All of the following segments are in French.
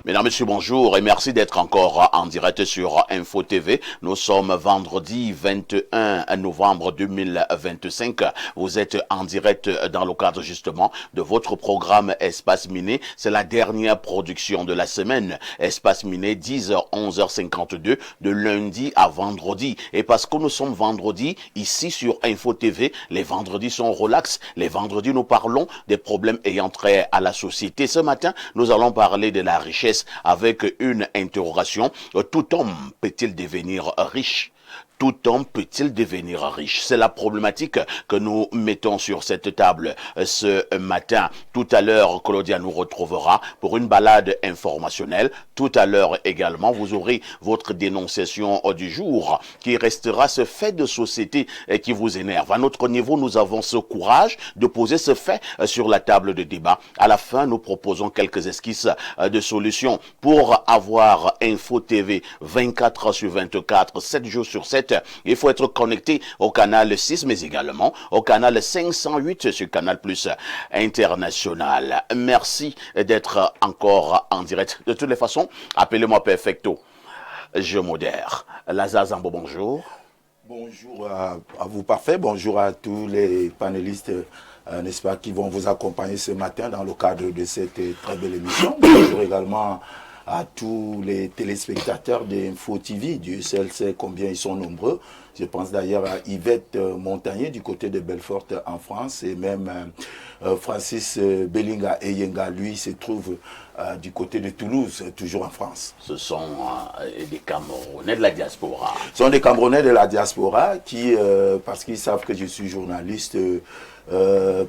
Mesdames, Messieurs, bonjour et merci d'être encore en direct sur Info TV. Nous sommes vendredi 21 novembre 2025. Vous êtes en direct dans le cadre justement de votre programme Espace Miné. C'est la dernière production de la semaine. Espace Miné, 10h, 11h52 de lundi à vendredi. Et parce que nous sommes vendredi, ici sur Info TV, les vendredis sont relax. Les vendredis, nous parlons des problèmes ayant trait à la société. Ce matin, nous allons parler de la richesse avec une interrogation. Tout homme peut-il devenir riche? Tout homme peut-il devenir riche? C'est la problématique que nous mettons sur cette table ce matin. Tout à l'heure, Claudia nous retrouvera pour une balade informationnelle. Tout à l'heure également, vous aurez votre dénonciation du jour qui restera ce fait de société qui vous énerve. À notre niveau, nous avons ce courage de poser ce fait sur la table de débat. À la fin, nous proposons quelques esquisses de solutions pour avoir Info TV 24 heures sur 24, 7 jours sur 7. Il faut être connecté au canal 6, mais également au canal 508 sur Canal Plus International. Merci d'être encore en direct. De toutes les façons, appelez-moi Perfecto. Je modère. Lazare Zambo, bonjour. Bonjour à vous, parfait. Bonjour à tous les panélistes, n'est-ce pas, qui vont vous accompagner ce matin dans le cadre de cette très belle émission. Bonjour également à tous les téléspectateurs d'Info TV. Dieu seul sait combien ils sont nombreux. Je pense d'ailleurs à Yvette Montagnier du côté de Belfort en France et même Francis Belinga Eyenga, lui, se trouve du côté de Toulouse, toujours en France. Ce sont des Camerounais de la diaspora. Ce sont des Camerounais de la diaspora qui, parce qu'ils savent que je suis journaliste,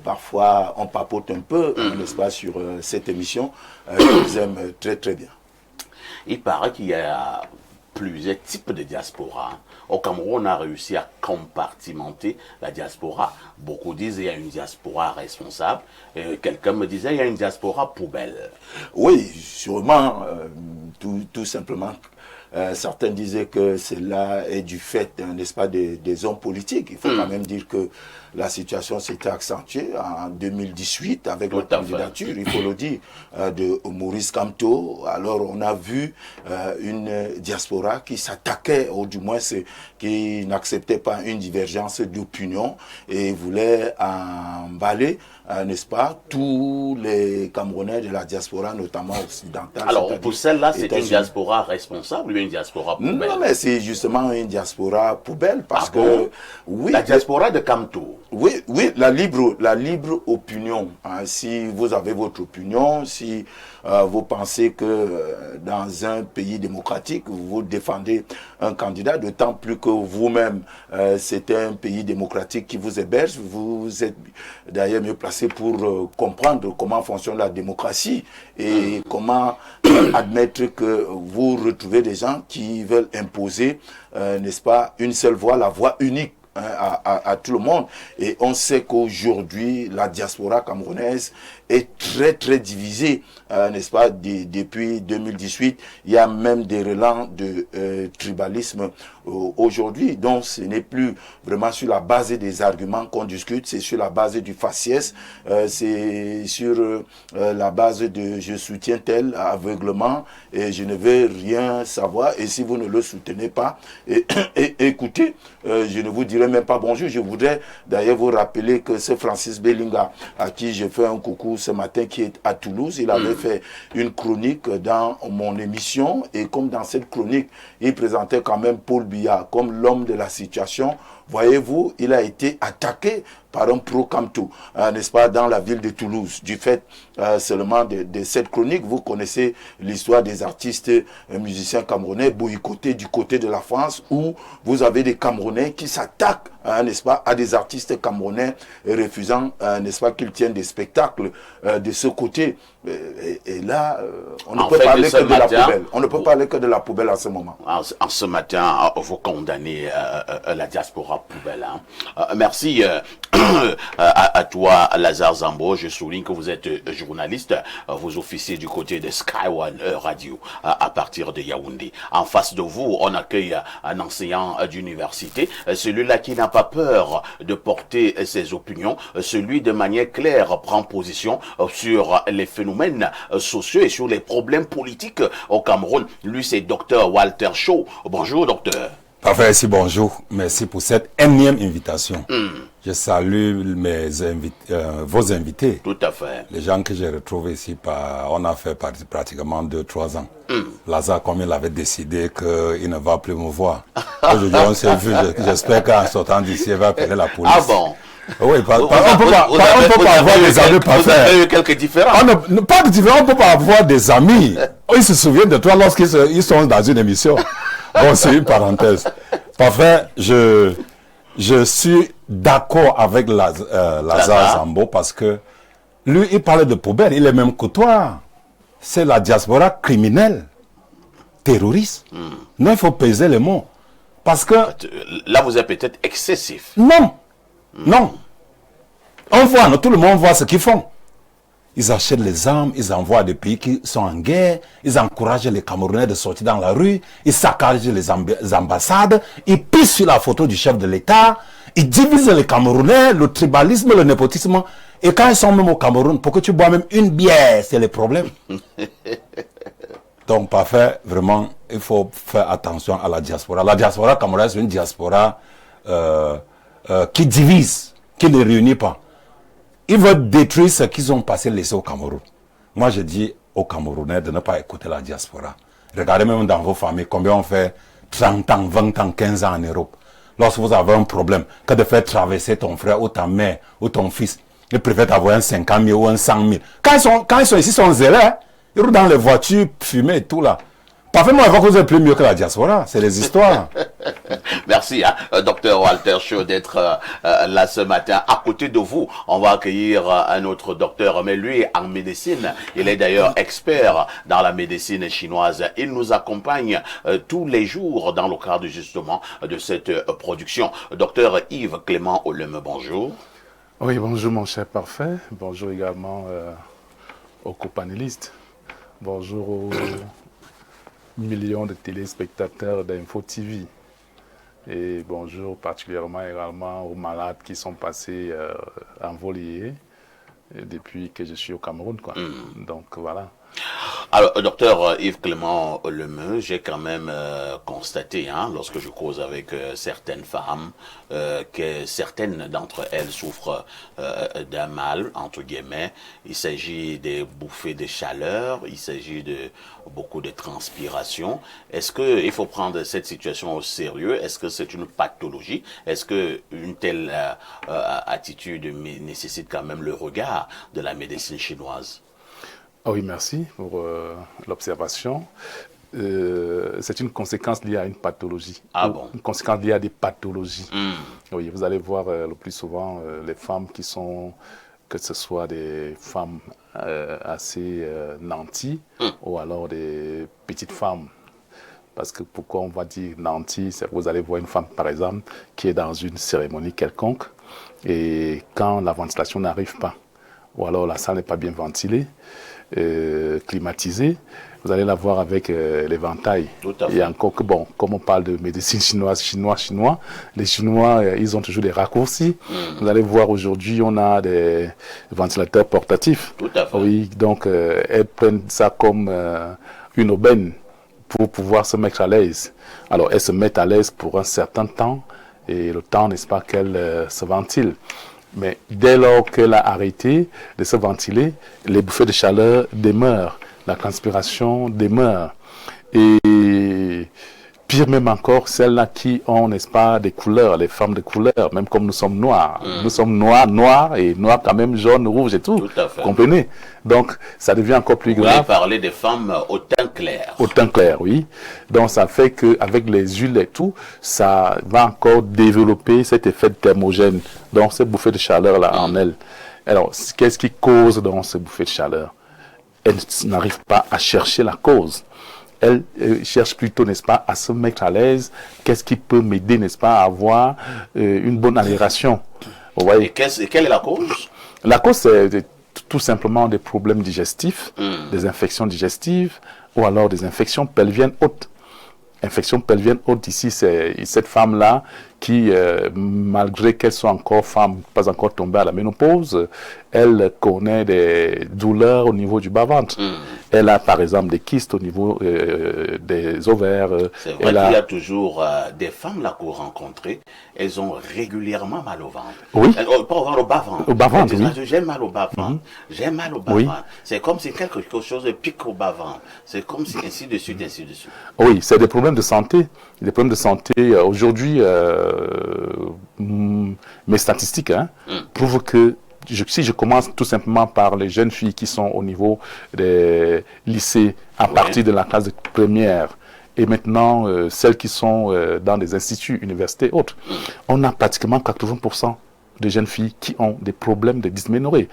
parfois on papote un peu, n'est-ce pas, sur cette émission. Ils aiment très très bien. Il paraît qu'il y a plusieurs types de diaspora. Au Cameroun, on a réussi à compartimenter la diaspora. Beaucoup disent qu'il y a une diaspora responsable. Quelqu'un me disait qu'il y a une diaspora poubelle. Oui, sûrement, tout simplement. Certains disaient que cela est du fait, n'est-ce pas, des hommes politiques. Il faut quand même dire que la situation s'était accentuée en 2018 avec la candidature, il faut le dire, de Maurice Kamto. Alors on a vu une diaspora qui s'attaquait, ou du moins qui n'acceptait pas une divergence d'opinion et voulait emballer, n'est-ce pas, tous les Camerounais de la diaspora, notamment occidentale. Alors pour celle-là, c'est une diaspora responsable ou une diaspora poubelle? Non, mais c'est justement une diaspora poubelle parce que... Bon? Oui, la diaspora de Kamto. Oui, la libre opinion. Hein, si vous avez votre opinion, si vous pensez que dans un pays démocratique, vous défendez un candidat, d'autant plus que vous-même, c'est un pays démocratique qui vous héberge, vous êtes d'ailleurs mieux placé pour comprendre comment fonctionne la démocratie et comment admettre que vous retrouvez des gens qui veulent imposer, n'est-ce pas, une seule voix, la voix unique à tout le monde. Et on sait qu'aujourd'hui, la diaspora camerounaise est très très divisée, n'est-ce pas, depuis 2018. Il y a même des relents de tribalisme aujourd'hui. Donc ce n'est plus vraiment sur la base des arguments qu'on discute, c'est sur la base du faciès, c'est sur la base de je soutiens tel aveuglement et je ne veux rien savoir. Et si vous ne le soutenez pas, écoutez, je ne vous dirai même pas bonjour. Je voudrais d'ailleurs vous rappeler que c'est Francis Belinga à qui je fais un coucou ce matin qui est à Toulouse. Il avait fait une chronique dans mon émission et comme dans cette chronique, il présentait quand même Paul Biya comme l'homme de la situation. Voyez-vous, il a été attaqué par un pro-Kamto, n'est-ce pas, dans la ville de Toulouse. Du fait seulement de cette chronique, vous connaissez l'histoire des artistes musiciens camerounais boycottés du côté de la France, où vous avez des Camerounais qui s'attaquent, n'est-ce pas, à des artistes camerounais refusant, n'est-ce pas, qu'ils tiennent des spectacles de ce côté. Et là, on ne peut parler que de la poubelle. On ne peut parler que de la poubelle en ce moment. En ce matin, vous condamnez la diaspora poubelle. Hein. Merci. À toi, Lazare Zambo, je souligne que vous êtes journaliste, vous officiez du côté de Sky One Radio à partir de Yaoundé. En face de vous, on accueille un enseignant d'université, celui-là qui n'a pas peur de porter ses opinions, celui de manière claire prend position sur les phénomènes sociaux et sur les problèmes politiques au Cameroun. Lui, c'est Dr Walter Shaw. Bonjour, docteur. Parfait, merci, bonjour. Merci pour cette énième invitation. Je salue vos invités. Tout à fait. Les gens que j'ai retrouvés ici, on a fait pratiquement 2-3 ans. Lazare, comme il avait décidé qu'il ne va plus me voir. Aujourd'hui, on s'est vu. J'espère qu'en sortant d'ici, il va appeler la police. Ah bon? Oui, on ne peut pas avoir des amis parfaits. Vous avez eu quelques différents. Pas de différents, on ne peut pas avoir des amis. Ils se souviennent de toi lorsqu'ils sont dans une émission. Bon, c'est une parenthèse. Parfait, je suis d'accord avec Lazare Zambo parce que lui, il parlait de poubelle, il est même que toi. C'est la diaspora criminelle, terroriste. Non, il faut peser les mots. Parce que... Là, vous êtes peut-être excessif. Non. Non. On voit, tout le monde voit ce qu'ils font. Ils achètent les armes, ils envoient à des pays qui sont en guerre, ils encouragent les Camerounais de sortir dans la rue, ils saccagent les ambassades, ils pissent sur la photo du chef de l'État, ils divisent les Camerounais, le tribalisme, le népotisme. Et quand ils sont même au Cameroun, pour que tu bois même une bière, c'est le problème. Donc, parfait, vraiment, il faut faire attention à la diaspora. La diaspora camerounaise, c'est une diaspora qui divise, qui ne réunit pas. Ils veulent détruire ce qu'ils ont laissé au Cameroun. Moi, je dis aux Camerounais de ne pas écouter la diaspora. Regardez même dans vos familles, combien on fait 30 ans, 20 ans, 15 ans en Europe. Lorsque vous avez un problème, que de faire traverser ton frère ou ta mère ou ton fils, ils préfèrent avoir un 50 000 ou un 100 000. Quand ils sont ici, ils sont zélés. Hein? Ils roulent dans les voitures, fumées et tout là. Parfaitement, vous êtes plus mieux que la diaspora. C'est les histoires. Merci, docteur Walter Shaw, d'être là ce matin. À côté de vous, on va accueillir un autre docteur, mais lui, en médecine, il est d'ailleurs expert dans la médecine chinoise. Il nous accompagne tous les jours dans le cadre justement de cette production. Docteur Yves Clément Oleme, bonjour. Oui, bonjour mon cher parfait. Bonjour également aux copanélistes. Bonjour aux millions de téléspectateurs d'Info TV. Et bonjour particulièrement également aux malades qui sont passés en vol depuis que je suis au Cameroun, quoi. Donc voilà. Alors, docteur Yves Clément Oleme, j'ai quand même constaté, lorsque je cause avec certaines femmes, que certaines d'entre elles souffrent d'un mal, entre guillemets. Il s'agit des bouffées de chaleur, il s'agit de beaucoup de transpiration. Est-ce qu'il faut prendre cette situation au sérieux? Est-ce que c'est une pathologie? Est-ce qu'une telle attitude nécessite quand même le regard de la médecine chinoise? Ah oui, merci pour l'observation. C'est une conséquence liée à une pathologie. Ah bon? Une conséquence liée à des pathologies. Oui, vous allez voir le plus souvent les femmes qui sont, que ce soit des femmes assez nanties ou alors des petites femmes. Parce que pourquoi on va dire nantie, c'est que vous allez voir une femme, par exemple, qui est dans une cérémonie quelconque et quand la ventilation n'arrive pas, ou alors la salle n'est pas bien ventilée, climatisée, vous allez la voir avec l'éventail. Et encore que, bon, comme on parle de médecine chinoise, les Chinois, ils ont toujours des raccourcis. Vous allez voir aujourd'hui, on a des ventilateurs portatifs. Tout à fait. Oui, donc elles prennent ça comme une aubaine pour pouvoir se mettre à l'aise. Alors, elles se mettent à l'aise pour un certain temps, et le temps, n'est-ce pas, qu'elles se ventilent. Mais dès lors qu'elle a arrêté de se ventiler, les bouffées de chaleur demeurent, la transpiration demeure. Et pire même encore, celles-là qui ont, n'est-ce pas, des couleurs, les femmes de couleur, même comme nous sommes noirs. Nous sommes noirs, et noirs quand même, jaune, rouge et tout. Tout à fait. Vous comprenez? Donc, ça devient encore plus grave. Vous voulez parler des femmes au teint clair. Au teint clair, oui. Donc, ça fait qu'avec les huiles et tout, ça va encore développer cet effet thermogène. Donc, ces bouffées de chaleur-là en elles. Alors, qu'est-ce qui cause donc ces bouffées de chaleur? Elles n'arrivent pas à chercher la cause. Elle cherche plutôt, n'est-ce pas, à se mettre à l'aise. Qu'est-ce qui peut m'aider, n'est-ce pas, à avoir une bonne aération? Vous voyez. Et quelle est la cause? La cause, c'est tout simplement des problèmes digestifs, des infections digestives, ou alors des infections pelviennes hautes. Infection pelvienne haute ici, c'est cette femme-là qui, malgré qu'elle soit encore femme, pas encore tombée à la ménopause, elle connaît des douleurs au niveau du bas-ventre. Elle a par exemple des kystes au niveau des ovaires. C'est vrai qu'il y a toujours des femmes là que vous rencontrez, elles ont régulièrement mal au ventre. Oui. Pas au ventre, au bas-ventre. Au bas-ventre, oui. J'ai mal au bas-ventre. J'ai mal au bas-ventre. Oui. C'est comme si quelque chose pique au bas-ventre. C'est comme si ainsi de suite, ainsi de suite. Oui, c'est des problèmes de santé. Des problèmes de santé. Aujourd'hui, mes statistiques prouvent que si je commence tout simplement par les jeunes filles qui sont au niveau des lycées à partir de la classe de première et maintenant celles qui sont dans des instituts, universités, autres, on a pratiquement 80% de jeunes filles qui ont des problèmes de dysménorrhée,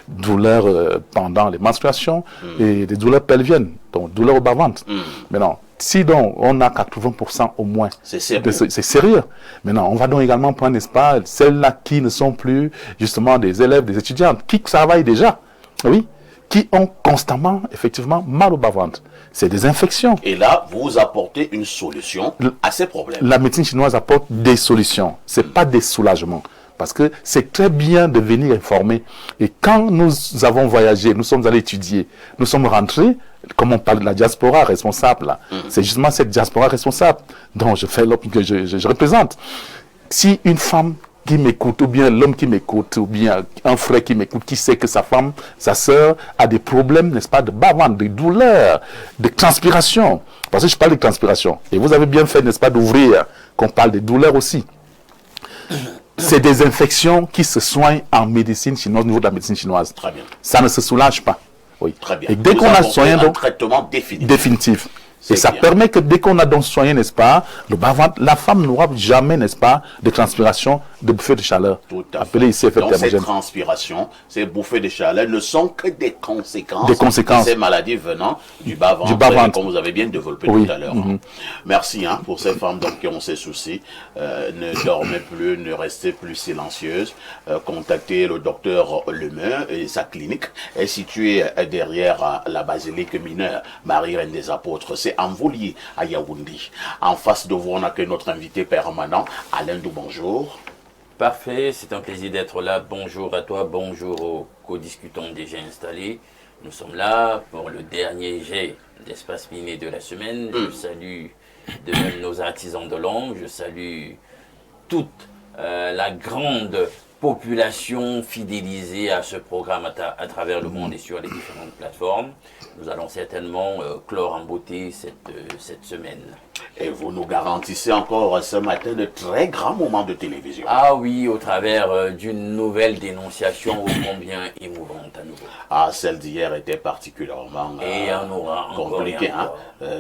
douleurs pendant les menstruations et des douleurs pelviennes, donc douleurs au bas-ventre. Maintenant, si donc on a 80% au moins, c'est sérieux. Maintenant, on va donc également prendre, n'est-ce pas, celles-là qui ne sont plus justement des élèves, des étudiantes, qui travaillent déjà, oui, qui ont constamment, effectivement, mal au bas-ventre. C'est des infections. Et là, vous apportez une solution à ces problèmes. La médecine chinoise apporte des solutions. C'est pas des soulagements. Parce que c'est très bien de venir informer. Et quand nous avons voyagé, nous sommes allés étudier, nous sommes rentrés, comme on parle de la diaspora responsable, c'est justement cette diaspora responsable dont je fais que je représente. Si une femme qui m'écoute, ou bien l'homme qui m'écoute, ou bien un frère qui m'écoute, qui sait que sa femme, sa sœur, a des problèmes, n'est-ce pas, de bas-ventre, de douleurs, de transpiration. Parce que je parle de transpiration. Et vous avez bien fait, n'est-ce pas, d'ouvrir qu'on parle de douleurs aussi. C'est des infections qui se soignent en médecine chinoise, au niveau de la médecine chinoise. Très bien. Ça ne se soulage pas. Oui. Très bien. Et dès qu'on a soigné, un donc, traitement définitif. Et ça bien. permet que dès qu'on a donc soigné, n'est-ce pas, le bas-ventre, la femme n'aura jamais, n'est-ce pas, de transpiration, de bouffée de chaleur. Tout à fait. Appelé ici effet Donc ces thermogène. transpirations, ces bouffées de chaleur ne sont que des conséquences, conséquences. de ces maladies venant du bas-ventre, comme vous avez bien développé tout à l'heure. Merci pour ces femmes donc, qui ont ces soucis. Ne dormez plus, ne restez plus silencieuses. Contactez le docteur Lemeur et sa clinique est située derrière la basilique mineure Marie-Reine des Apôtres. C'est en Volier à Yaoundé. En face de vous, on a que notre invité permanent, Alain Dou, bonjour. Parfait, c'est un plaisir d'être là. Bonjour à toi, bonjour aux co-discutants déjà installés. Nous sommes là pour le dernier jet d'espace miné de la semaine. Je salue de même nos artisans de l'ombre. Je salue toute la grande population fidélisée à ce programme à travers le monde et sur les différentes plateformes. Nous allons certainement clore en beauté cette semaine. Et vous nous garantissez encore ce matin de très grands moments de télévision. Ah oui, au travers d'une nouvelle dénonciation ô combien émouvante à nouveau. Ah, celle d'hier était particulièrement compliquée. Hein?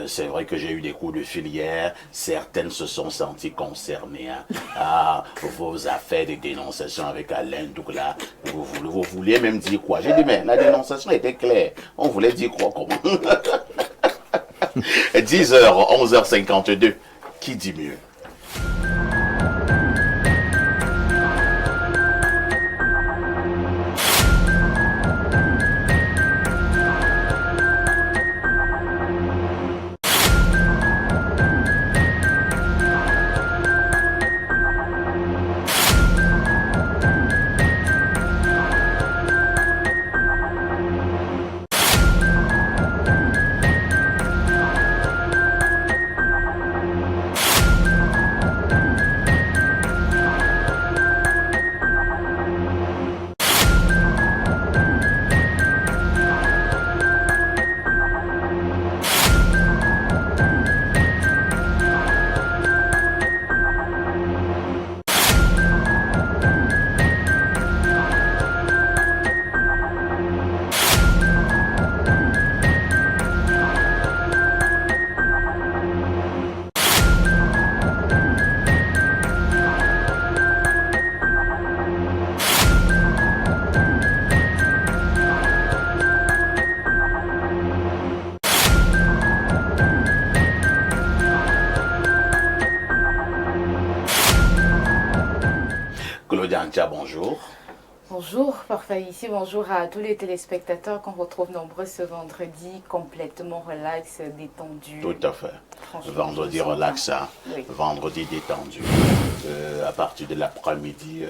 C'est vrai que j'ai eu des coups de fil hier. Certaines se sont senties concernées. Hein? Ah, vos affaires de dénonciation avec Alain Douglas. Vous vouliez même dire quoi? J'ai dit, mais la dénonciation était claire. On voulait dire quoi? Comment? 10h, 11h52. Qui dit mieux? Cynthia, bonjour. Bonjour, parfait ici. Bonjour à tous les téléspectateurs qu'on retrouve nombreux ce vendredi, complètement relax, détendu. Tout à fait. Vendredi relax, hein? Oui. Vendredi détendu. À partir de l'après-midi,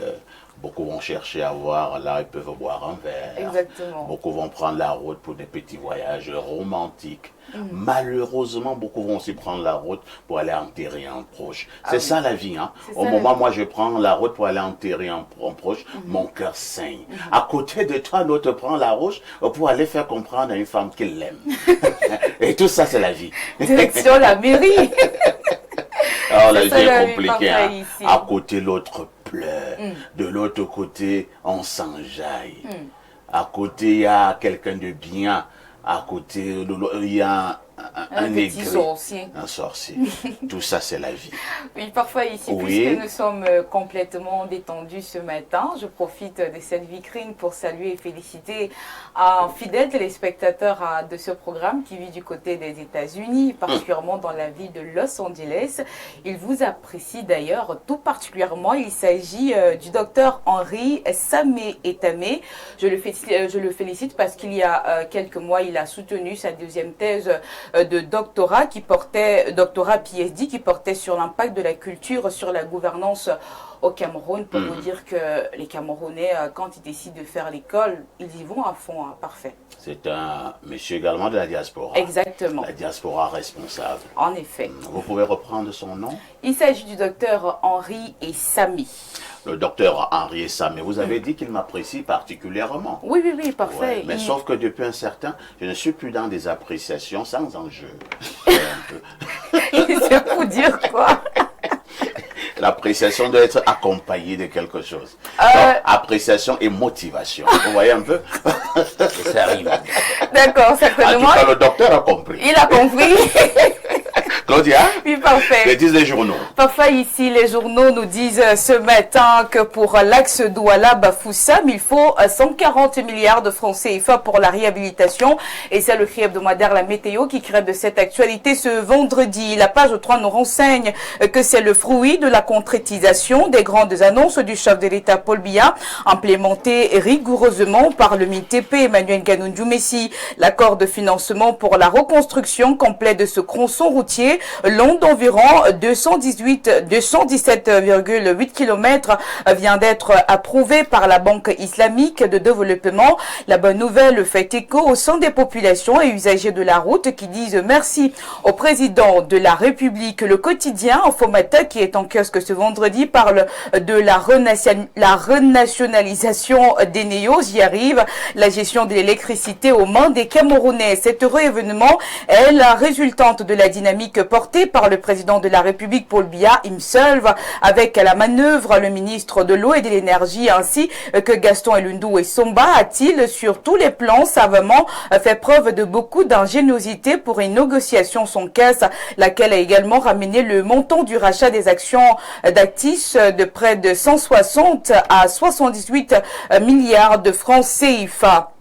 beaucoup vont chercher à voir, là ils peuvent boire un verre. Exactement. Beaucoup vont prendre la route pour des petits voyages romantiques. Malheureusement, beaucoup vont aussi prendre la route pour aller enterrer un proche. C'est ça la vie. Hein? Au moment où moi je prends la route pour aller enterrer un proche, mon cœur saigne. À côté de toi, l'autre prend la route pour aller faire comprendre à une femme qu'il l'aime. Et tout ça, c'est la vie. Direction la mairie. Alors la vie ça, est compliquée. Hein? Ici. À côté, l'autre pleure. De l'autre côté, on s'enjaille. À côté, il y a quelqu'un de bien. À côté, il y a un petit aigri, sorcier. un sorcier. Tout ça, c'est la vie. Oui, parfois ici, Oui. puisque nous sommes complètement détendus ce matin, je profite de cette vitrine pour saluer et féliciter un fidèle téléspectateur de ce programme qui vit du côté des États-Unis, particulièrement dans la ville de Los Angeles. Il vous apprécie d'ailleurs tout particulièrement. Il s'agit du docteur Henri Samé Etamé. Je le félicite parce qu'il y a quelques mois, il a soutenu sa deuxième thèse de doctorat PhD qui portait sur l'impact de la culture sur la gouvernance au Cameroun, pour vous dire que les Camerounais, quand ils décident de faire l'école, ils y vont à fond, hein, parfait. C'est un monsieur également de la diaspora. Exactement. La diaspora responsable. En effet. Vous pouvez reprendre son nom? Il s'agit du docteur Henri Samé. Le docteur Henri Samé. Vous avez dit qu'il m'apprécie particulièrement. Oui, oui, oui, parfait. Ouais, mais sauf que depuis un certain, je ne suis plus dans des appréciations sans enjeu. C'est pour dire quoi? L'appréciation doit être accompagnée de quelque chose. Donc, appréciation et motivation. Vous voyez un peu? Ça arrive. D'accord, En certainement. tout cas, le docteur a compris. Il a compris. Claudia? Oui, parfait. Que disent les journaux? Parfois ici, les journaux nous disent ce matin que pour l'axe Douala-Bafoussam, il faut 140 milliards de francs CFA pour la réhabilitation. Et c'est le cri hebdomadaire La Météo qui crée de cette actualité ce vendredi. La page 3 nous renseigne que c'est le fruit de la concrétisation des grandes annonces du chef de l'État Paul Biya, implémentées rigoureusement par le MINTP Emmanuel Ganoundou Messi. L'accord de financement pour la reconstruction complète de ce tronçon routier long d'environ 217,8 km vient d'être approuvé par la Banque islamique de développement. La bonne nouvelle fait écho au sein des populations et usagers de la route qui disent merci au président de la République. Le quotidien Infomata, qui est en kiosque ce vendredi, parle de la renationalisation des néos. J'y arrive. La gestion de l'électricité aux mains des Camerounais. Cet heureux événement est la résultante de la dynamique portée par le président de la République Paul Biya himself, avec la manœuvre le ministre de l'eau et de l'énergie ainsi que Gaston Elundou et Somba a-t-il sur tous les plans savamment fait preuve de beaucoup d'ingéniosité pour une négociation sans caisse, laquelle a également ramené le montant du rachat des actions d'Actis de près de 160 à 78 milliards de francs CFA.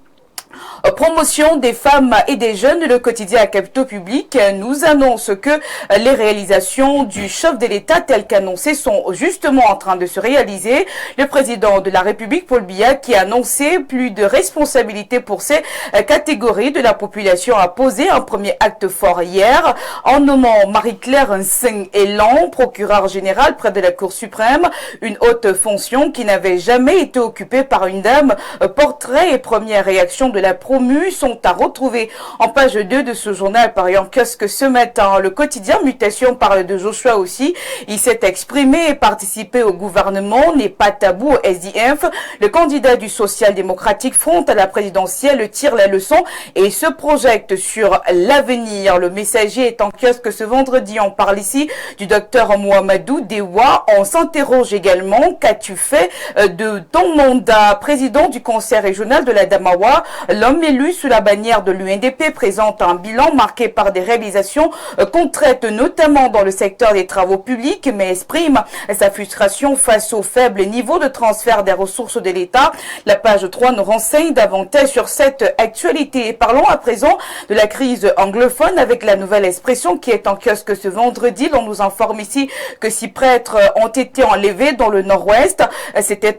Promotion des femmes et des jeunes, le quotidien à Capitaux Public nous annonce que les réalisations du chef de l'État telles qu'annoncées sont justement en train de se réaliser. Le président de la République, Paul Biya, qui a annoncé plus de responsabilités pour ces catégories de la population, a posé un premier acte fort hier en nommant Marie-Claire Nseng-Elan, procureure générale près de la Cour suprême, une haute fonction qui n'avait jamais été occupée par une dame. Portrait et première réaction de la promue sont à retrouver en page 2 de ce journal paru en kiosque ce matin. Le quotidien Mutation parle de Joshua aussi. Il s'est exprimé et participé au gouvernement n'est pas tabou au SDF. Le candidat du social-démocratique Front à la présidentielle tire la leçon et se projette sur l'avenir. Le Messager est en kiosque ce vendredi. On parle ici du docteur Mohamedou Dewa. On s'interroge également, qu'as-tu fait de ton mandat? Président du conseil régional de la Damawa, l'homme homme élu sous la bannière de l'UNDP présente un bilan marqué par des réalisations concrètes, notamment dans le secteur des travaux publics, mais exprime sa frustration face au faible niveau de transfert des ressources de l'État. La page 3 nous renseigne davantage sur cette actualité. Parlons à présent de la crise anglophone avec la nouvelle expression qui est en kiosque ce vendredi. On nous informe ici que 6 prêtres ont été enlevés dans le nord-ouest. C'était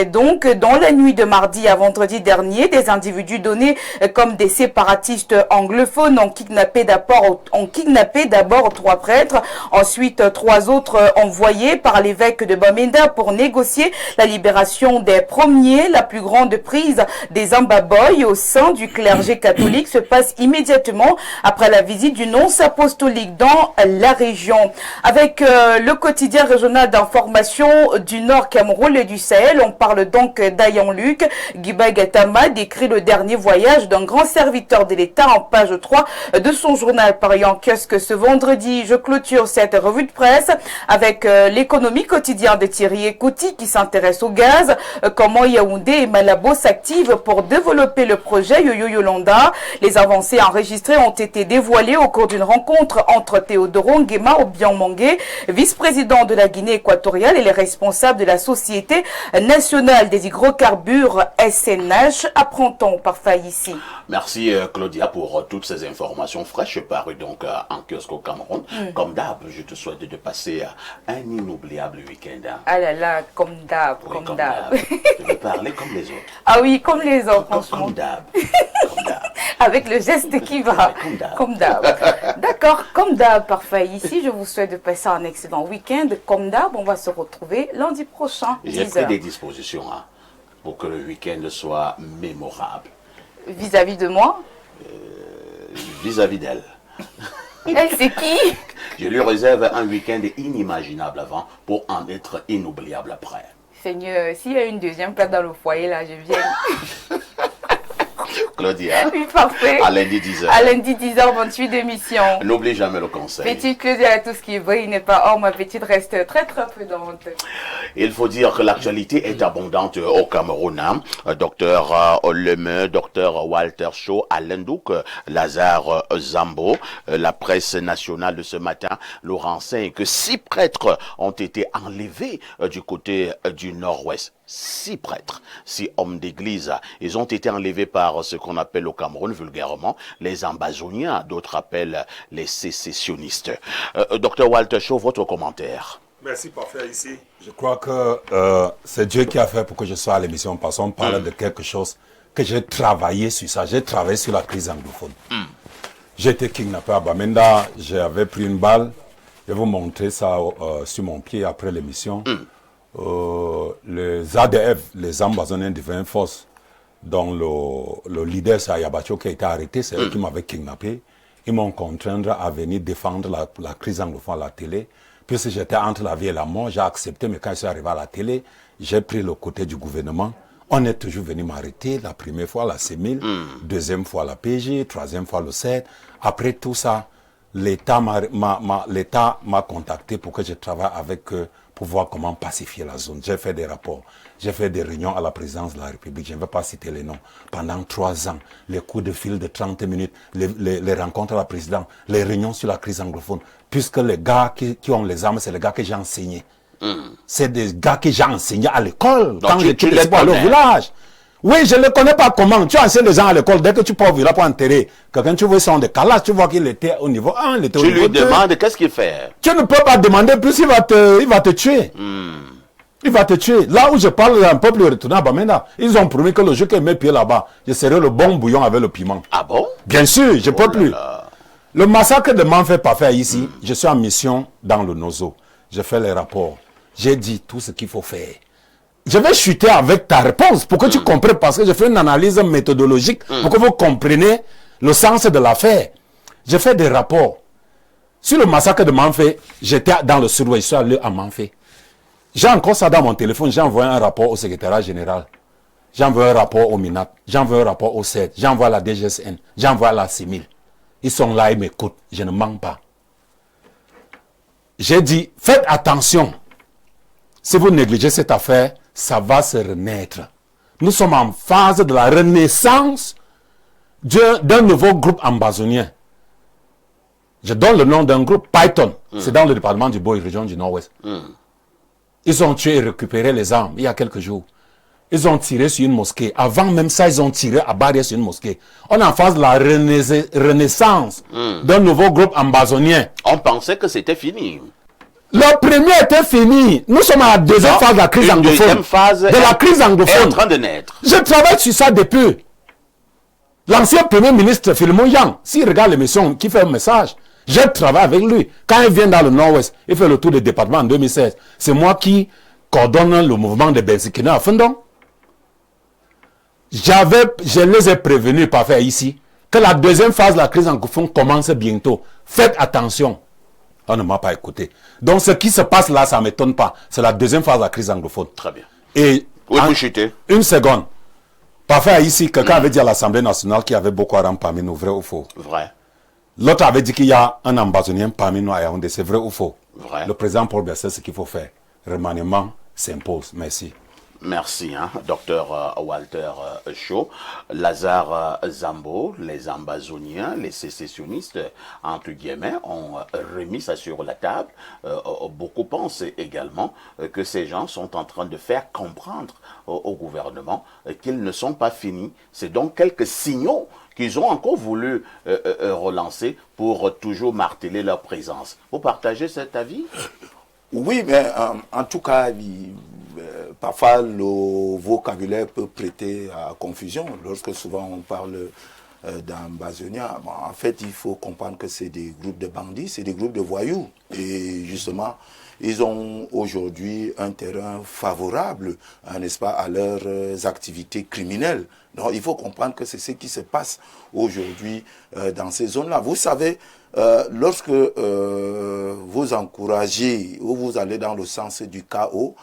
donc dans la nuit de mardi à vendredi dernier. Des individus donnés comme des séparatistes anglophones ont kidnappé d'abord 3 prêtres, ensuite 3 autres envoyés par l'évêque de Bamenda pour négocier la libération des premiers. La plus grande prise des Ambaboy au sein du clergé catholique se passe immédiatement après la visite du nonce apostolique dans la région. Avec le quotidien régional d'information du Nord Cameroun et du Sahel, on parle donc d'Ayan Luc. Guiba Gatama décrit le dernier voyage d'un grand serviteur de l'État en page 3 de son journal paru en kiosque ce vendredi. Je clôture cette revue de presse avec l'économie quotidienne de Thierry Ekouti qui s'intéresse au gaz. Comment Yaoundé et Malabo s'activent pour développer le projet Yoyo Yolanda. Les avancées enregistrées ont été dévoilées au cours d'une rencontre entre Théodoro Nguema Obiang-Mangé, vice-président de la Guinée équatoriale, et les responsables de la Société nationale des hydrocarbures SNH. Apprend-on par ici. Merci Claudia pour toutes ces informations fraîches parues donc en kiosque au Cameroun. Comme d'hab, je te souhaite de passer un inoubliable week-end. Ah là là, comme d'hab, Oui, comme d'hab. Je vais parler comme les autres. Ah oui, comme les autres, franchement. Comme d'hab. Comme d'hab. Avec le geste qui va. Comme d'hab. D'accord, comme d'hab, parfait. Ici, je vous souhaite de passer un excellent week-end. Comme d'hab, on va se retrouver lundi prochain. J'ai pris des dispositions pour que le week-end soit mémorable. Vis-à-vis de moi? Vis-à-vis d'elle. Elle, c'est qui? Je lui réserve un week-end inimaginable avant pour en être inoubliable après. Seigneur, s'il y a une deuxième place dans le foyer, là, je viens. Claudia. Oui, parfait. À lundi 10h. À lundi 10h28 d'émission. N'oublie jamais le conseil. Petite Claudia, tout ce qui brille n'est pas or. Ma petite reste très très prudente. Il faut dire que l'actualité est abondante au Cameroun. Docteur Oleme, docteur Walter Shaw, Alain Douk, Lazare Zambo, la presse nationale de ce matin nous renseigne que 6 prêtres ont été enlevés du côté du nord-ouest. 6 prêtres, 6 hommes d'église. Ils ont été enlevés par ce qu'on appelle au Cameroun vulgairement les ambazoniens, d'autres appellent les sécessionnistes. Docteur Walter Shaw, votre commentaire? Merci, parfait, ici. Je crois que c'est Dieu qui a fait pour que je sois à l'émission, parce qu'on parle de quelque chose que j'ai travaillé sur ça. J'ai travaillé sur la crise anglophone. J'ai été kidnappé à Bamenda, j'avais pris une balle. Je vais vous montrer ça sur mon pied après l'émission. Les ADF, les Ambazoniens deviennent force, dont le leader, c'est Ayabacho, qui a été arrêté, c'est eux qui m'avaient kidnappé. Ils m'ont contraint à venir défendre la crise anglophone à la télé. Puisque j'étais entre la vie et la mort, j'ai accepté, mais quand je suis arrivé à la télé, j'ai pris le côté du gouvernement. On est toujours venu m'arrêter, la première fois la CEMIL, deuxième fois la PG, troisième fois le CED. Après tout ça, l'État m'a contacté pour que je travaille avec eux pour voir comment pacifier la zone. J'ai fait des rapports, j'ai fait des réunions à la présidence de la République, je ne vais pas citer les noms. Pendant 3 ans, les coups de fil de 30 minutes, les rencontres à la présidence, les réunions sur la crise anglophone, puisque les gars qui ont les armes, c'est les gars que j'ai enseignés. C'est des gars que j'ai enseignés à l'école, quand j'étais au village. Oui, je ne le connais pas comment. Tu enseignes les gens à l'école, dès que tu pars au village pour enterrer quelqu'un, tu vois son décalage, tu vois qu'il était au niveau 1, il était au niveau 2. Tu lui demandes qu'est-ce qu'il fait. Tu ne peux pas demander plus, il va te tuer. Il va te tuer. Là où je parle d'un peuple retourné à Bamenda, ils ont promis que le jour que mes pieds là-bas, je serai le bon bouillon avec le piment. Ah bon? Bien sûr, je ne peux plus. Le massacre de Manfait Parfait ici, je suis en mission dans le Nozo. Je fais les rapports. J'ai dit tout ce qu'il faut faire. Je vais chuter avec ta réponse pour que tu comprennes, parce que je fais une analyse méthodologique pour que vous compreniez le sens de l'affaire. J'ai fait des rapports. Sur le massacre de Manfait, j'étais dans le sud-ouest, je suis allé à Manfait. J'ai encore ça dans mon téléphone, j'ai envoyé un rapport au secrétariat général. J'ai envoyé un rapport au MINAP, j'ai envoyé un rapport au CED, j'ai envoyé à la DGSN, j'ai envoyé à la CEMIL. Ils sont là, ils m'écoutent, je ne mens pas. J'ai dit, faites attention. Si vous négligez cette affaire, ça va se renaître. Nous sommes en phase de la renaissance d'un nouveau groupe ambazonien. Je donne le nom d'un groupe, Python. C'est dans le département du Boy, région du Nord-Ouest. Ils ont tué et récupéré les armes il y a quelques jours. Ils ont tiré sur une mosquée. Avant même ça, ils ont tiré à barrière sur une mosquée. On est en phase de la renaissance d'un nouveau groupe ambazonien. On pensait que c'était fini. Le premier était fini. Nous sommes à la deuxième phase de la crise anglophone. Deuxième phase de la crise anglophone. est en train de naître. Je travaille sur ça depuis. L'ancien premier ministre Philemon Yang, s'il regarde l'émission, qui fait un message, je travaille avec lui. Quand il vient dans le Nord-Ouest, il fait le tour des départements en 2016. C'est moi qui coordonne le mouvement de Bensikina à Fendon. Je les ai prévenus par faire ici que la deuxième phase de la crise anglophone commence bientôt. Faites attention. On ne m'a pas écouté. Donc ce qui se passe là, ça ne m'étonne pas. C'est la deuxième phase de la crise anglophone. Très bien. Et oui, vous chutez. Une seconde. Parfait, ici, quelqu'un avait dit à l'Assemblée nationale qu'il y avait Boko Haram parmi nous, vrai ou faux? Vrai. L'autre avait dit qu'il y a un ambazonien parmi nous à Yaoundé, c'est vrai ou faux? Vrai. Le président Paul Biya sait ce qu'il faut faire. Remaniement s'impose. Merci. Merci, docteur Walter Shaw. Lazare Zambo, les ambazoniens, les sécessionnistes, entre guillemets, ont remis ça sur la table. Beaucoup pensent également que ces gens sont en train de faire comprendre au gouvernement qu'ils ne sont pas finis. C'est donc quelques signaux qu'ils ont encore voulu relancer pour toujours marteler leur présence. Vous partagez cet avis? Oui, mais en tout cas, parfois le vocabulaire peut prêter à confusion lorsque souvent on parle d'ambazoniens. Bon, en fait, il faut comprendre que c'est des groupes de bandits, c'est des groupes de voyous. Et justement, ils ont aujourd'hui un terrain favorable, n'est-ce pas, à leurs activités criminelles. Donc, il faut comprendre que c'est ce qui se passe aujourd'hui dans ces zones-là. Vous savez, lorsque vous encouragez ou vous allez dans le sens du chaos,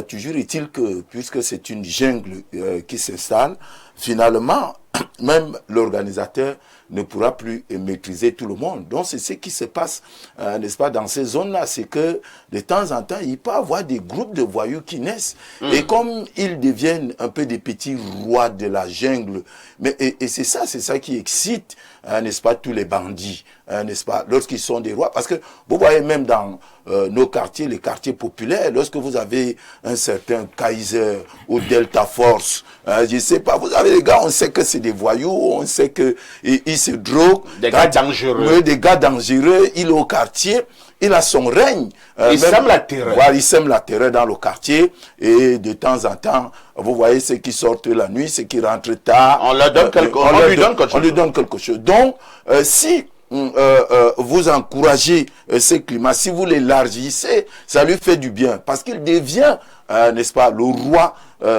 toujours est-il que, puisque c'est une jungle qui s'installe, finalement, même l'organisateur ne pourra plus maîtriser tout le monde. Donc c'est ce qui se passe, n'est-ce pas, dans ces zones-là. C'est que de temps en temps, il peut y avoir des groupes de voyous qui naissent. Et comme ils deviennent un peu des petits rois de la jungle, mais, et c'est ça qui excite, n'est-ce pas, tous les bandits, n'est-ce pas, lorsqu'ils sont des rois. Parce que vous voyez même dans nos quartiers, les quartiers populaires, lorsque vous avez un certain Kaiser ou Delta Force, je ne sais pas, vous avez les gars, on sait que c'est des voyous, on sait qu'ils se droguent. Des gars dangereux. Oui, des gars dangereux, il est au quartier, il a son règne. Il sème la terreur. Voilà, il sème la terreur dans le quartier et de temps en temps, vous voyez ceux qui sortent la nuit, ceux qui rentrent tard. On leur donne on lui donne quelque chose. Donc, si vous encouragez ce climat, si vous l'élargissez, ça lui fait du bien parce qu'il devient, n'est-ce pas, le roi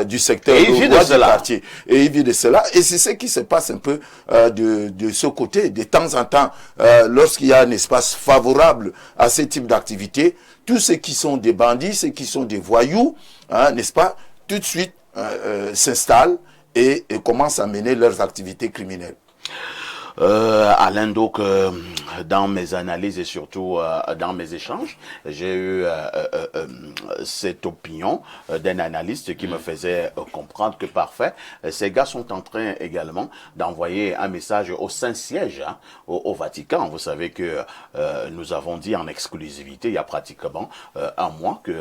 du secteur, et il le roi du quartier. Et il vit de cela. Et c'est ce qui se passe un peu de ce côté. De temps en temps, lorsqu'il y a un espace favorable à ce type d'activité, tous ceux qui sont des bandits, ceux qui sont des voyous, n'est-ce pas, tout de suite s'installent et commencent à mener leurs activités criminelles. Alain, donc, dans mes analyses et surtout dans mes échanges, j'ai eu cette opinion d'un analyste qui me faisait comprendre que parfait, ces gars sont en train également d'envoyer un message au Saint-Siège, au Vatican. Vous savez que nous avons dit en exclusivité, il y a pratiquement un mois, que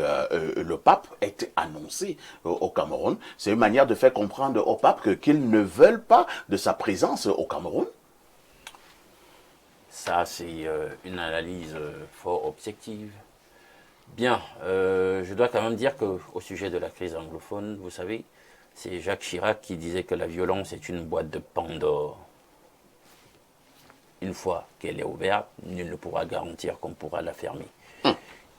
le pape est annoncé au Cameroun. C'est une manière de faire comprendre au pape qu'ils ne veulent pas de sa présence au Cameroun. Ça, c'est une analyse fort objective. Bien, je dois quand même dire qu'au sujet de la crise anglophone, vous savez, c'est Jacques Chirac qui disait que la violence est une boîte de Pandore. Une fois qu'elle est ouverte, nul ne pourra garantir qu'on pourra la fermer.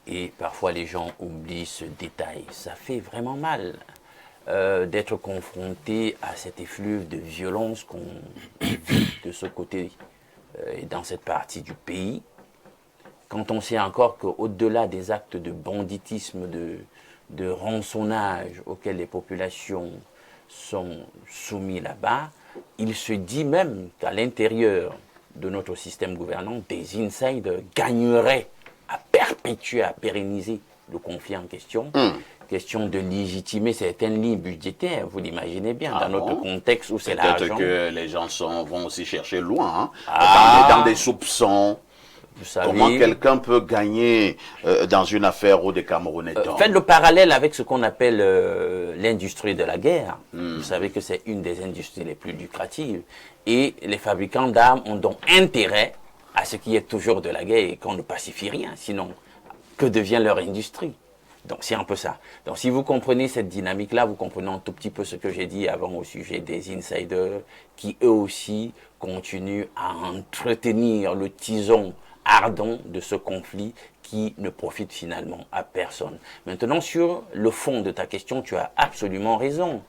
Et parfois, les gens oublient ce détail. Ça fait vraiment mal d'être confronté à cet effluve de violence qu'on vit de ce côté et dans cette partie du pays, quand on sait encore qu'au-delà des actes de banditisme, de rançonnage auxquels les populations sont soumises là-bas, il se dit même qu'à l'intérieur de notre système gouvernant, des insiders gagneraient à perpétuer, à pérenniser le conflit en question, question de légitimer certaines lignes budgétaires. Vous l'imaginez bien, Ah dans notre bon? contexte où c'est Peut-être l'argent. que les gens vont aussi chercher loin, hein, Ah. dans des soupçons. Vous savez, Comment quelqu'un peut gagner dans une affaire où des Camerounais tombent? faites le parallèle avec ce qu'on appelle l'industrie de la guerre. Vous savez que c'est une des industries les plus lucratives. Et les fabricants d'armes ont donc intérêt à ce qu'il y ait toujours de la guerre et qu'on ne pacifie rien. Sinon, que devient leur industrie? Donc c'est un peu ça. Donc si vous comprenez cette dynamique-là, vous comprenez un tout petit peu ce que j'ai dit avant au sujet des insiders qui eux aussi continuent à entretenir le tison ardent de ce conflit qui ne profite finalement à personne. Maintenant, sur le fond de ta question, tu as absolument raison,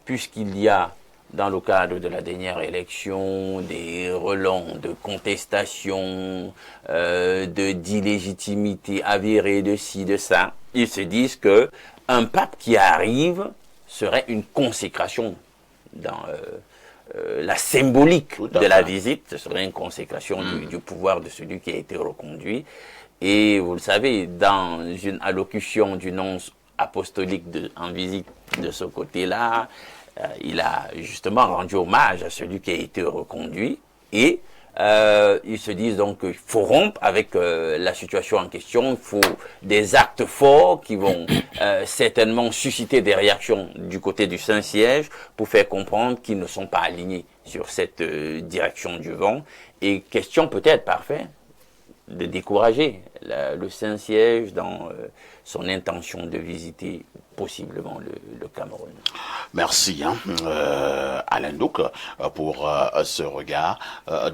puisqu'il y a, dans le cadre de la dernière élection, des relents de contestation, d'illégitimité avérée de ci, de ça. Ils se disent que un pape qui arrive serait une consécration dans la symbolique Tout à de la fait. visite, ce serait une consécration du pouvoir de celui qui a été reconduit. Et vous le savez, dans une allocution du nonce apostolique en visite de ce côté-là, il a justement rendu hommage à celui qui a été reconduit et ils se disent donc qu'il faut rompre avec la situation en question, il faut des actes forts qui vont certainement susciter des réactions du côté du Saint-Siège pour faire comprendre qu'ils ne sont pas alignés sur cette direction du vent. Et question peut-être parfaite de décourager le Saint-Siège dans son intention de visiter possiblement le Cameroun. Merci, Alain Douc, pour ce regard.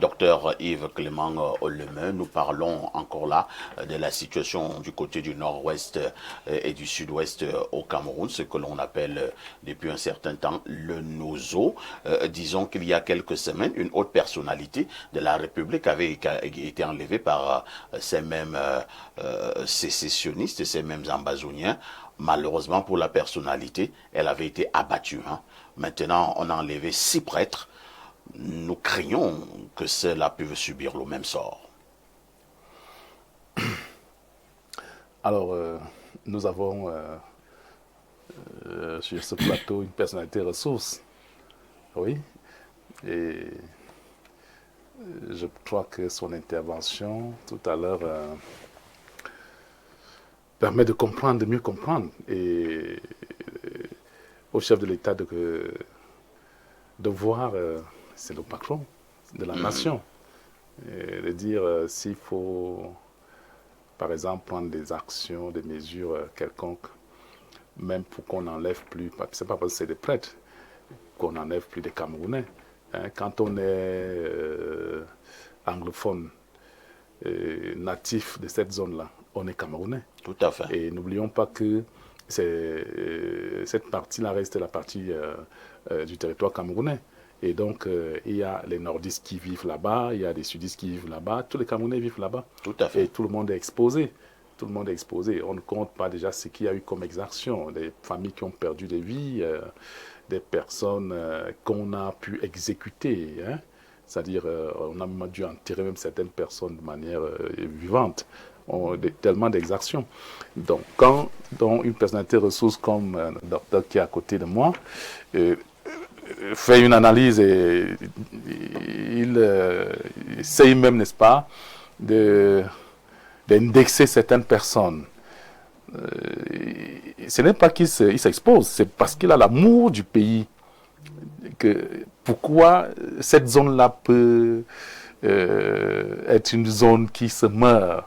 Docteur Yves Clément Ollemeux, nous parlons encore là de la situation du côté du nord-ouest et du sud-ouest au Cameroun, ce que l'on appelle depuis un certain temps le Nozo. Disons qu'il y a quelques semaines, une haute personnalité de la République avait été enlevée par ces mêmes sécessionnistes, ces mêmes ambazoniens. Malheureusement pour la personnalité, elle avait été abattue. Maintenant, on a enlevé 6 prêtres. Nous craignons que cela puisse subir le même sort. Alors, nous avons sur ce plateau une personnalité ressource. Oui. Et je crois que son intervention tout à l'heure permet de comprendre, de mieux comprendre. Et au chef de l'État de voir, c'est le patron de la nation, et de dire s'il faut, par exemple, prendre des actions, des mesures quelconques, même pour qu'on n'enlève plus, c'est pas parce que c'est des prêtres, qu'on n'enlève plus des Camerounais. Quand on est anglophone, natif de cette zone-là, on est Camerounais. Tout à fait. Et n'oublions pas que cette partie-là reste la partie du territoire camerounais. Et donc, il y a les nordistes qui vivent là-bas, il y a les sudistes qui vivent là-bas, tous les Camerounais vivent là-bas. Tout à fait. Et tout le monde est exposé. Tout le monde est exposé. On ne compte pas déjà ce qu'il y a eu comme exaction, des familles qui ont perdu des vies, des personnes qu'on a pu exécuter. C'est-à-dire, on a même dû enterrer même certaines personnes de manière vivante. Tellement d'exactions. Donc, quand une personnalité ressource comme le docteur qui est à côté de moi fait une analyse et il essaye même, n'est-ce pas, d'indexer certaines personnes. Ce n'est pas qu'il s'expose, c'est parce qu'il a l'amour du pays. Pourquoi cette zone-là peut être une zone qui se meurt?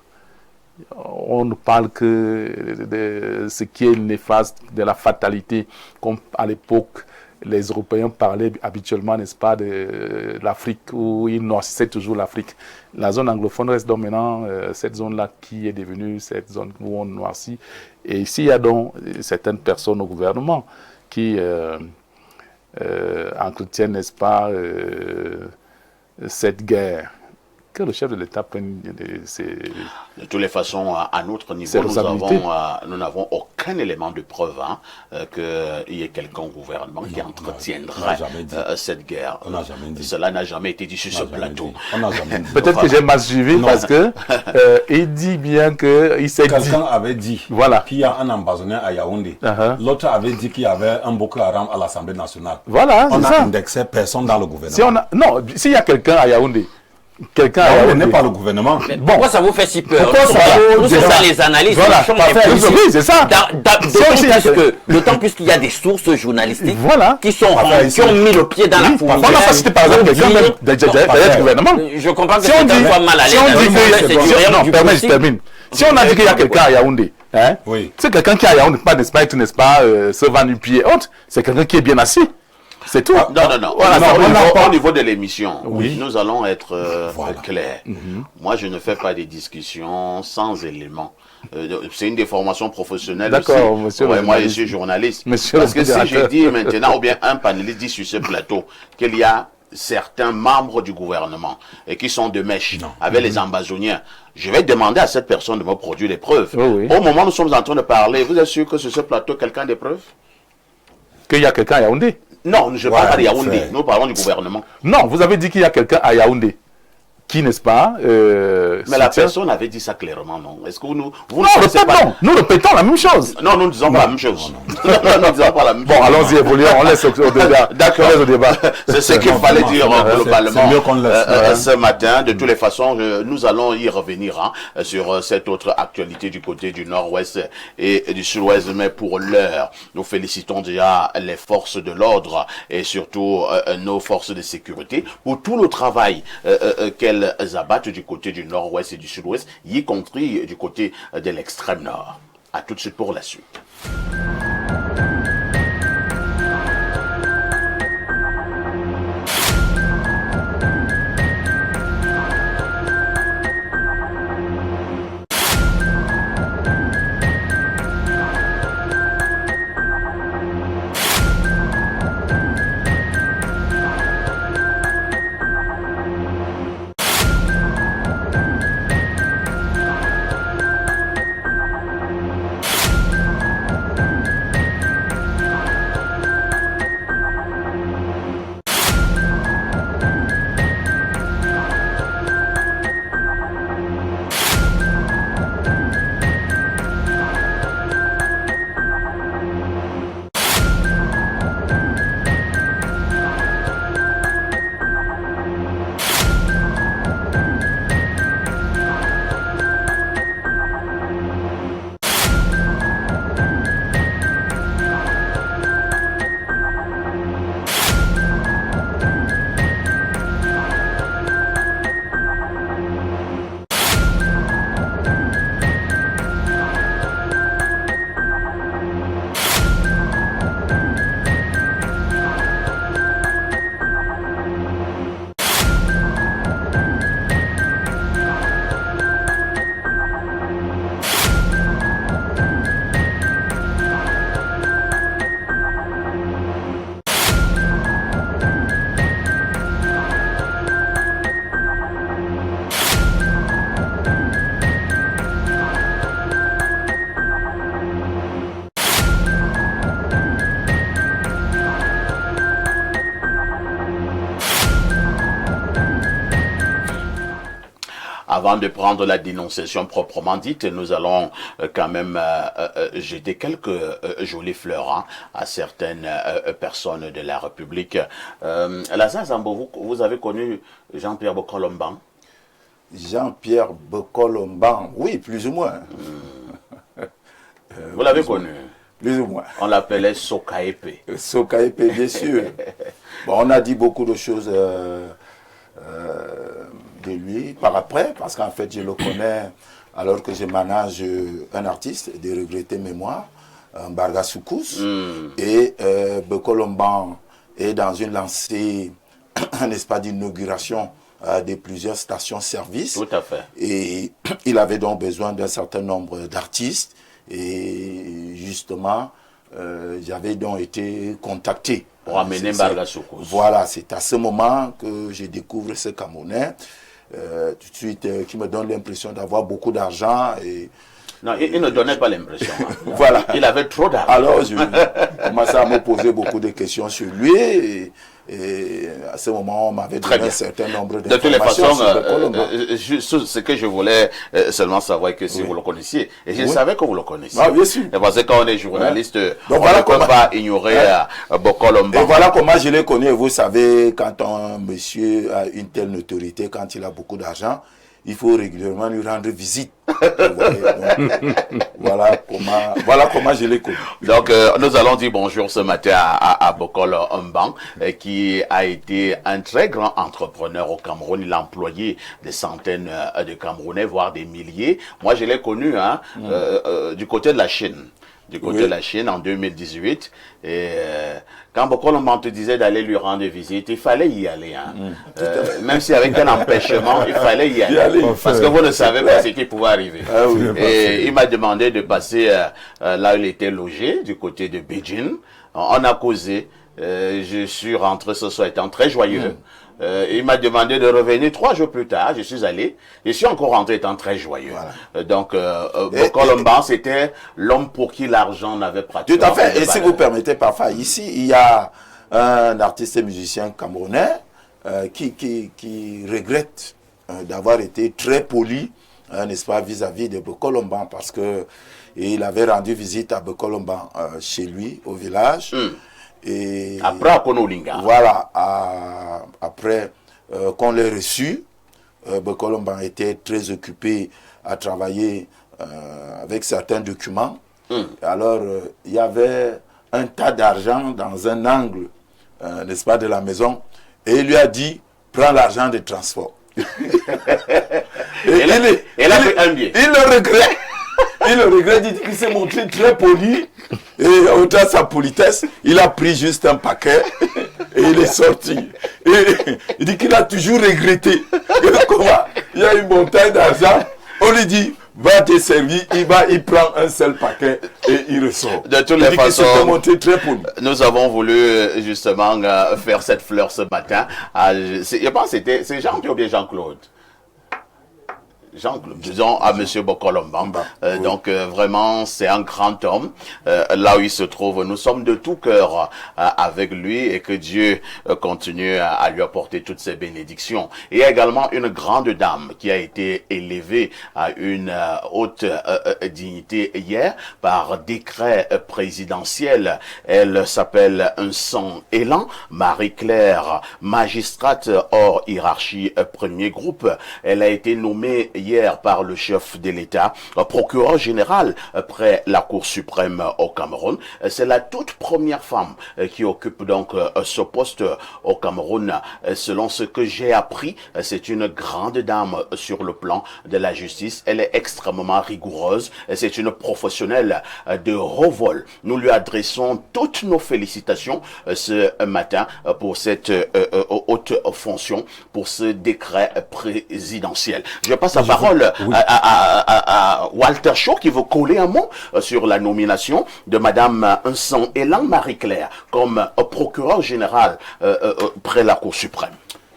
On ne parle que de ce qui est néfaste, de la fatalité, comme à l'époque les Européens parlaient habituellement, n'est-ce pas, de l'Afrique, où ils noircissaient toujours l'Afrique. La zone anglophone reste donc maintenant cette zone-là qui est devenue cette zone où on noircit. Et ici, il y a donc certaines personnes au gouvernement qui entretiennent, n'est-ce pas, cette guerre que le chef de l'État prenne ses... De toutes les façons, à notre niveau, Ses responsabilités. nous n'avons aucun élément de preuve qu'il y ait quelqu'un au gouvernement qui entretiendrait cette guerre. On n'a jamais dit. Cela n'a jamais été dit sur ce plateau. On n'a jamais dit. Peut-être que j'ai mal suivi parce que il dit bien qu'il s'est dit... Quelqu'un avait dit Voilà. qu'il y a un ambassadeur à Yaoundé. L'autre avait dit qu'il y avait un Boko Haram à l'Assemblée nationale. Voilà, On c'est a ça. indexé personne dans le gouvernement. Si on a... Non, s'il y a quelqu'un à Yaoundé, Yaoundé n'est pas le gouvernement. Mais pourquoi ça vous fait si peur? Pourquoi ça Nous, c'est ça les analyses. Voilà, nous sommes parfait. des Oui, c'est ça. D'autant plus qu'il y a des sources journalistiques Voilà. qui sont Parfait, qui ont mis le pied dans la On fourmilière. a pas cité par exemple quelqu'un même du gouvernement. Je comprends que Si on c'est dit, parfois mal à si on dit l'aise. non, permets, je termine. Si on a dit qu'il y a quelqu'un à Yaoundé, hein, Oui. c'est quelqu'un qui est à Yaoundé, pas n'est-ce pas, se vend du pied haute, c'est quelqu'un qui est bien assis. C'est tout. Non. Voilà, Au niveau de l'émission, nous allons être clairs. Moi, je ne fais pas des discussions sans éléments. C'est une déformation professionnelle aussi. D'accord, monsieur le moi, je journaliste. suis journaliste. Monsieur Parce le que si je modérateur. dis maintenant, ou bien un panéliste dit sur ce plateau, qu'il y a certains membres du gouvernement et qui sont de mèche avec les ambazoniens, je vais demander à cette personne de me produire des preuves. Oui. Au moment où nous sommes en train de parler, vous êtes sûr que sur ce plateau, quelqu'un a des preuves? Qu'il y a quelqu'un à Yaoundé. Non, je ne parle pas de Yaoundé, c'est- nous parlons du gouvernement. Non, vous avez dit qu'il y a quelqu'un à Yaoundé. Qui, n'est-ce pas, Mais la soutient- personne avait dit ça clairement, non? Est-ce que vous Non, ne pensez pas? répétons. Nous répétons la même chose. Non, nous ne disons pas la même chose. Non, nous ne disons pas la même chose. Bon, allons-y, évoluons, on laisse au débat. D'accord. On laisse au débat. C'est ce qu'il fallait dire globalement c'est mieux qu'on le laisse. ce matin. De toutes les façons, nous allons y revenir sur cette autre actualité du côté du nord-ouest et du sud-ouest. Mais pour l'heure, nous félicitons déjà les forces de l'ordre et surtout nos forces de sécurité pour tout le travail qu'elles abattent du côté du nord-ouest et du sud-ouest, y compris du côté de l'extrême nord. À tout de suite pour la suite. Avant de prendre la dénonciation proprement dite, nous allons quand même jeter quelques jolies fleurs à certaines personnes de la République. Lazare Zambo, vous avez connu Jean-Pierre Bokolomban? Jean-Pierre Bokolomban, oui, plus ou moins. Vous l'avez connu? Plus ou moins. On l'appelait Sokaepe. Sokaepe, bien sûr. Bon, on a dit beaucoup de choses de lui par après, parce qu'en fait, je le connais alors que je manage un artiste de regrettée mémoire, Mbarga Soukous. Et Bokolomban est dans une lancée, n'est-ce pas, d'inauguration de plusieurs stations-service. Tout à fait. Et il avait donc besoin d'un certain nombre d'artistes. Et justement, j'avais donc été contacté. Pour amener Mbarga Soukous. Voilà, c'est à ce moment que je découvre ce Camerounais. tout de suite, qui me donne l'impression d'avoir beaucoup d'argent. Et Non, il ne donnait pas l'impression. Hein. Voilà. Il avait trop d'argent. Alors, je commençais à me poser beaucoup de questions sur lui. Et à ce moment, on m'avait donné un certain nombre de toutes les d'informations façons, sur ce que je voulais seulement savoir que si vous le connaissiez. Et je savais que vous le connaissiez. Ah, bien sûr. Et parce que quand on est journaliste, donc, on ne peut pas ignorer Bokol Mbang. Et voilà comment je l'ai connu. Vous savez, quand un monsieur a une telle notoriété, quand il a beaucoup d'argent, il faut régulièrement lui rendre visite. Voilà comment je l'ai connu. Donc, nous allons dire bonjour ce matin à Bokol Mbang, qui a été un très grand entrepreneur au Cameroun. Il a employé des centaines de Camerounais, voire des milliers. Moi, je l'ai connu du côté de la Chine. Du côté de la Chine en 2018. Et quand Bokol Mbang te disait d'aller lui rendre visite, il fallait y aller. Hein. Même s'il y avait un empêchement, il fallait y aller. Parce que vous ne savez pas ce qui pouvait arriver. Ah, oui, et il m'a demandé de passer là où il était logé, du côté de Beijing. On a causé. Je suis rentré ce soir étant très joyeux. Il m'a demandé de revenir 3 jours plus tard. Je suis allé. Je suis encore rentré étant très joyeux. Voilà. Donc, Bokol Mbang, c'était l'homme pour qui l'argent n'avait pratiquement tout à fait. Et si vous permettez, parfois, ici, il y a un artiste et musicien camerounais qui regrette d'avoir été très poli, n'est-ce pas, vis-à-vis de Bokol Mbang, parce que il avait rendu visite à Bokol Mbang chez lui, au village. Et après à Konolinga. Voilà, après qu'on l'ait reçu, Bokol Mbang était très occupé à travailler avec certains documents. Alors, il y avait un tas d'argent dans un angle, n'est-ce pas, de la maison, et il lui a dit, prends l'argent de transport. Il a fait un bien. Il le regrette. Il le regrette, il dit qu'il s'est montré très poli. Et au-delà de sa politesse, il a pris juste un paquet et il est sorti. Et il dit qu'il a toujours regretté. Il y a une montagne d'argent. On lui dit, va te servir. Il prend un seul paquet et il ressort. De toutes les façons, montré très poli. Nous avons voulu justement faire cette fleur ce matin. Je pense que c'est Jean-Pierre ou bien Jean-Claude. Disons à M. Bokol Mbang. Oui. Donc vraiment, c'est un grand homme. Là où il se trouve, nous sommes de tout cœur avec lui et que Dieu continue à lui apporter toutes ses bénédictions. Il y a également une grande dame qui a été élevée à une haute dignité hier par décret présidentiel. Elle s'appelle Nsong Elan, Marie-Claire, magistrate hors hiérarchie premier groupe. Elle a été nommée hier par le chef de l'État, procureur général près la Cour suprême au Cameroun. C'est la toute première femme qui occupe donc ce poste au Cameroun. Selon ce que j'ai appris, c'est une grande dame sur le plan de la justice. Elle est extrêmement rigoureuse. C'est une professionnelle de haut vol. Nous lui adressons toutes nos félicitations ce matin pour cette haute fonction, pour ce décret présidentiel. Je passe la parole à Walter Shaw qui veut coller un mot sur la nomination de Madame Nsong Elan Marie-Claire comme procureur général près la Cour suprême.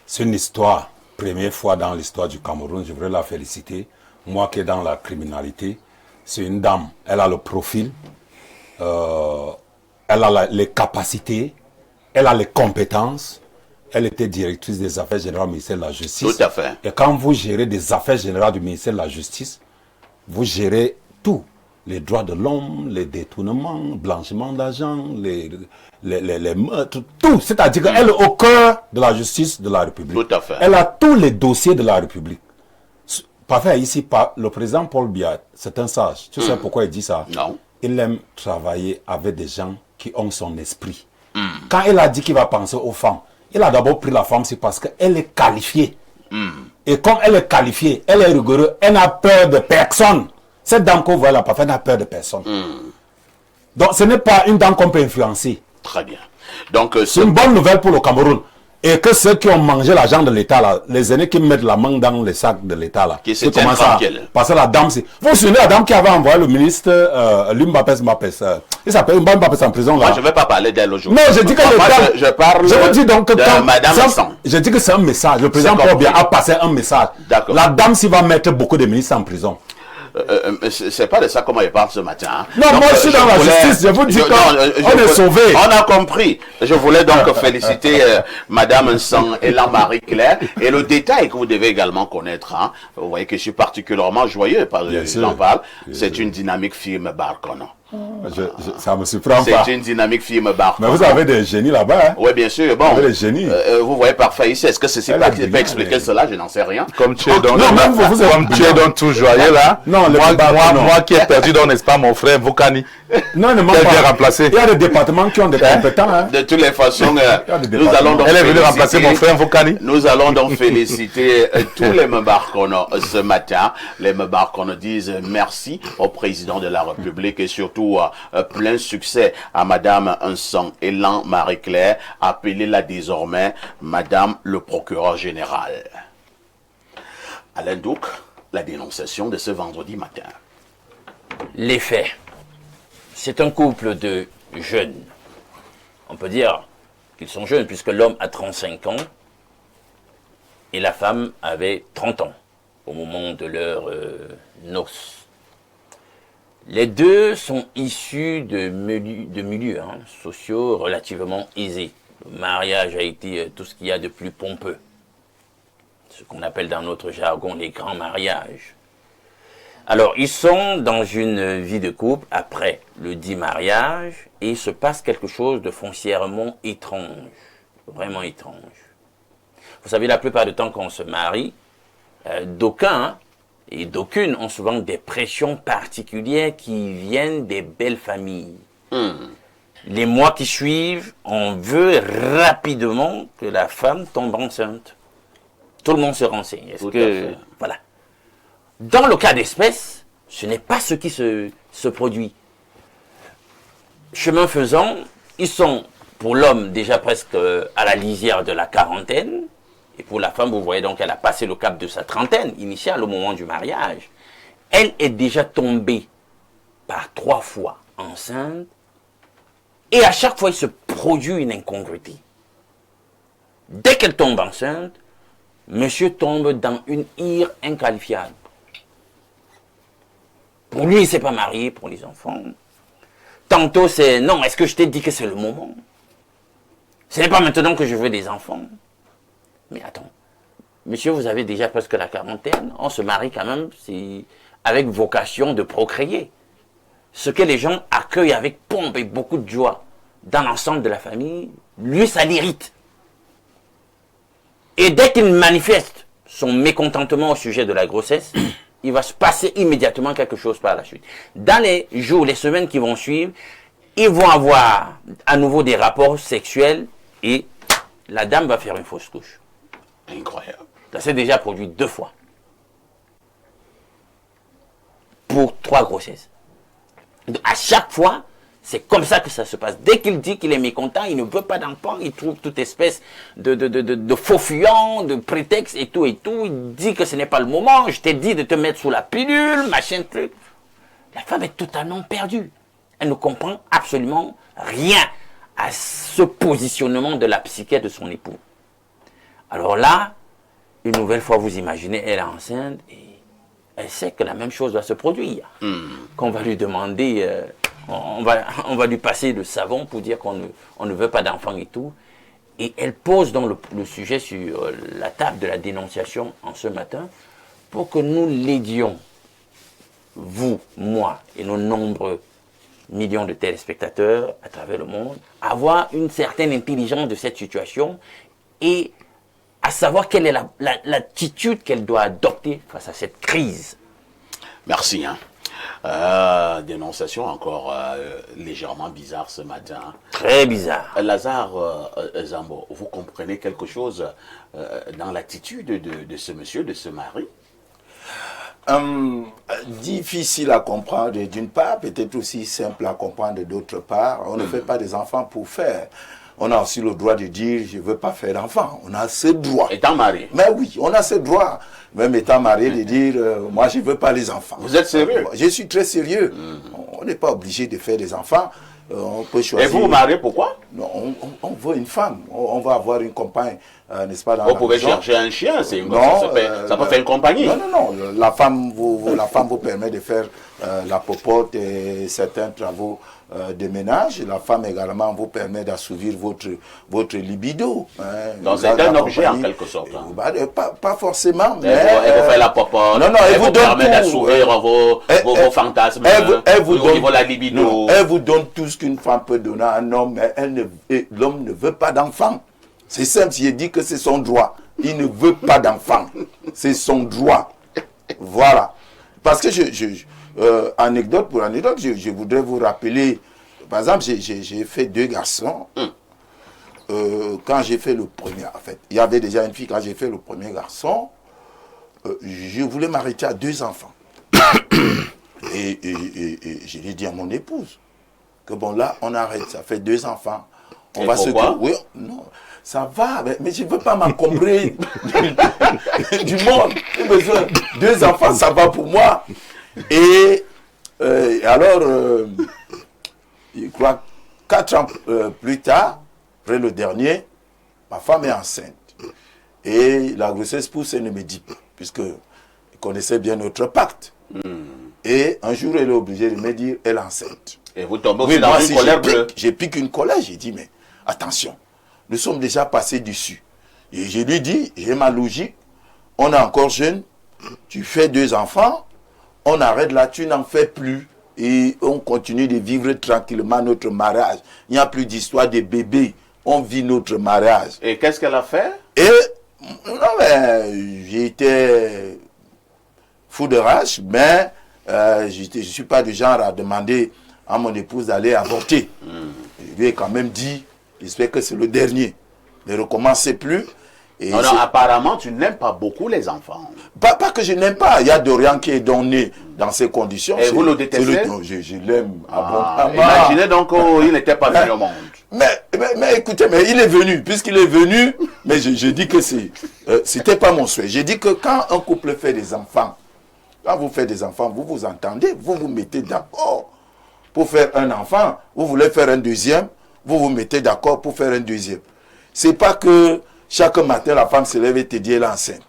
C'est une histoire, première fois dans l'histoire du Cameroun, je voudrais la féliciter. Moi qui est dans la criminalité, c'est une dame, elle a le profil, elle a les capacités, elle a les compétences. Elle était directrice des affaires générales du ministère de la Justice. Tout à fait. Et quand vous gérez des affaires générales du ministère de la Justice, vous gérez tout. Les droits de l'homme, les détournements, blanchiment d'argent, les meurtres, tout. C'est-à-dire qu'elle est au cœur de la justice de la République. Tout à fait. Elle a tous les dossiers de la République. Parfait, ici, le président Paul Biya, c'est un sage. Tu sais pourquoi il dit ça? Non. Il aime travailler avec des gens qui ont son esprit. Quand il a dit qu'il va penser aux femmes, il a d'abord pris la femme, c'est parce qu'elle est qualifiée. Et comme elle est qualifiée, elle est rigoureuse, elle n'a peur de personne. Cette dame qu'on voit là, parfois, elle n'a peur de personne. Donc, ce n'est pas une dame qu'on peut influencer. Très bien. Donc, c'est une bonne nouvelle pour le Cameroun. Et que ceux qui ont mangé l'argent de l'État, là, les aînés qui mettent la main dans les sacs de l'État, là, qui se tiennent tranquilles. Parce que la dame, vous vous souvenez la dame qui avait envoyé le ministre Lumbapes, il s'appelle Lumbapes en prison, là. Moi, je ne vais pas parler d'elle aujourd'hui. Non, je dis que je parle je vous dis donc que de Madame Nsang. je dis que c'est un message. Le président Paul Biya a passé un message. D'accord. La dame, s'il va mettre beaucoup de ministres en prison. C'est pas de ça comment il parle ce matin. Hein. Non, donc, moi je suis dans la justice, je vous dis qu'on est sauvé. On a compris. Je voulais donc féliciter Madame Nsang et Marie-Claire. Et le détail que vous devez également connaître, hein, vous voyez que je suis particulièrement joyeux, j'en parle, c'est une dynamique firme Barkono. Ça me surprend pas. C'est une dynamique firme Barkono. Mais vous avez des génies là-bas. Hein? Oui, bien sûr. Bon, vous avez des génies. Vous voyez parfait ici. Est-ce que ceci peut expliquer cela? Je n'en sais rien. Comme tu es donc, tu es donc tout joyeux là. Non, moi qui ai perdu donc n'est-ce pas mon frère Vokani. Non, ne bien remplacé. Il y a des départements qui ont des compétents. Hein. De toutes les façons, nous allons donc elle est venue remplacer mon frère Vokani. Nous allons donc féliciter tous les Mbarkono ce matin. Les Mbarkono disent merci au président de la République et surtout plein succès à Madame Nsang Elan Marie-Claire, appelez-la désormais Madame le procureur général. Alain Douk, la dénonciation de ce vendredi matin. Les faits. C'est un couple de jeunes. On peut dire qu'ils sont jeunes puisque l'homme a 35 ans et la femme avait 30 ans au moment de leur noces. Les deux sont issus de milieux sociaux relativement aisés. Le mariage a été tout ce qu'il y a de plus pompeux. Ce qu'on appelle dans notre jargon les grands mariages. Alors, ils sont dans une vie de couple après le dit mariage et il se passe quelque chose de foncièrement étrange. Vraiment étrange. Vous savez, la plupart du temps quand on se marie, d'aucuns et d'aucunes ont souvent des pressions particulières qui viennent des belles familles. Les mois qui suivent, on veut rapidement que la femme tombe enceinte. Tout le monde se renseigne. Est-ce que voilà. Dans le cas d'espèce, ce n'est pas ce qui se produit. Chemin faisant, ils sont pour l'homme déjà presque à la lisière de la quarantaine. Et pour la femme, vous voyez donc qu'elle a passé le cap de sa trentaine initiale au moment du mariage. Elle est déjà tombée par 3 fois enceinte. Et à chaque fois, il se produit une incongruité. Dès qu'elle tombe enceinte, monsieur tombe dans une ire inqualifiable. Pour lui, il ne s'est pas marié, pour les enfants. Tantôt, c'est non, est-ce que je t'ai dit que c'est le moment? Ce n'est pas maintenant que je veux des enfants. Mais attends, monsieur, vous avez déjà presque la quarantaine, on se marie quand même avec vocation de procréer. Ce que les gens accueillent avec pompe et beaucoup de joie dans l'ensemble de la famille, lui, ça l'irrite. Et dès qu'il manifeste son mécontentement au sujet de la grossesse, il va se passer immédiatement quelque chose par la suite. Dans les jours, les semaines qui vont suivre, ils vont avoir à nouveau des rapports sexuels et la dame va faire une fausse couche. Incroyable. Ça s'est déjà produit 2 fois. Pour 3 grossesses. Donc, à chaque fois, c'est comme ça que ça se passe. Dès qu'il dit qu'il est mécontent, il ne veut pas d'enfant, il trouve toute espèce de faux fuyant, de prétexte et tout. Il dit que ce n'est pas le moment, je t'ai dit de te mettre sous la pilule, machin truc. La femme est totalement perdue. Elle ne comprend absolument rien à ce positionnement de la psyché de son époux. Alors là, une nouvelle fois, vous imaginez, elle est enceinte et elle sait que la même chose va se produire. Qu'on va lui demander, on va lui passer le savon pour dire qu'on ne veut pas d'enfant et tout. Et elle pose donc le sujet sur la table de la dénonciation en ce matin pour que nous l'aidions, vous, moi et nos nombreux millions de téléspectateurs à travers le monde, à avoir une certaine intelligence de cette situation et à savoir quelle est l'attitude qu'elle doit adopter face à cette crise. Merci. Dénonciation encore légèrement bizarre ce matin. Très bizarre. Lazare Zambo, vous comprenez quelque chose dans l'attitude de ce monsieur, de ce mari? Difficile à comprendre d'une part, peut-être aussi simple à comprendre d'autre part. On ne fait pas des enfants pour faire. on a aussi le droit de dire je ne veux pas faire d'enfant. On a ce droit. Étant marié. Mais oui, on a ce droit, même étant marié, de dire moi je ne veux pas les enfants. Vous êtes sérieux? Je suis très sérieux. On n'est pas obligé de faire des enfants. On peut choisir. Et vous vous mariez pourquoi? Non, on veut une femme. On va avoir une compagne, n'est-ce pas, dans Vous la pouvez maison. chercher un chien, c'est Non, ça peut faire une compagnie. Non. La femme vous permet de faire la popote et certains travaux de ménage. La femme également vous permet d'assouvir votre libido. Hein. Donc c'est un objet en quelque sorte. Hein. Pas forcément, mais... Elle vous fait la popote, non, elle vous donne permet d'assouvir vos fantasmes, elle vous au donne, niveau de la libido. Non, elle vous donne tout ce qu'une femme peut donner à un homme, mais l'homme ne veut pas d'enfant. C'est simple, il dit que c'est son droit. Il ne veut pas d'enfant. C'est son droit. Voilà. Parce que pour anecdote, je voudrais vous rappeler, par exemple, j'ai fait 2 garçons. Quand j'ai fait le premier, en fait, il y avait déjà une fille, quand j'ai fait le premier garçon, je voulais m'arrêter à 2 enfants. et je l'ai dit à mon épouse, que bon là, on arrête, ça fait 2 enfants. On va pourquoi? se... Oui, non, ça va, mais je ne veux pas m'encombrer du monde. J'ai besoin 2 enfants, ça va pour moi. Et alors, je crois 4 ans plus tard, après le dernier, ma femme est enceinte. Et la grossesse pousse, elle ne me dit pas, puisqu'elle connaissait bien notre pacte. Et un jour, elle est obligée de me dire, elle est enceinte. Et vous tombez aussi dans une colère bleue. J'ai piqué une colère, j'ai dit, mais attention, nous sommes déjà passés dessus. Et je lui dis, j'ai ma logique, on est encore jeune, tu fais 2 enfants, on arrête là, tu n'en fais plus. Et on continue de vivre tranquillement notre mariage. Il n'y a plus d'histoire de bébé, on vit notre mariage. Et qu'est-ce qu'elle a fait? Et, non mais, j'étais fou de rage, mais je ne suis pas du genre à demander à mon épouse d'aller avorter. Je lui ai quand même dit, j'espère que c'est le dernier. Ne recommencez plus. Et non, apparemment, tu n'aimes pas beaucoup les enfants. Pas que je n'aime pas. Il y a Dorian qui est donné dans ces conditions. Et vous le détestez? Je l'aime. Imaginez donc qu'il n'était pas venu au monde. Mais écoutez, mais il est venu. Puisqu'il est venu, mais je dis que c'était pas mon souhait. J'ai dit que quand un couple fait des enfants, quand vous faites des enfants, vous vous entendez, vous vous mettez d'accord pour faire un enfant. Vous voulez faire un deuxième, vous vous mettez d'accord pour faire un deuxième. C'est pas que chaque matin, la femme se lève et te dit elle est enceinte.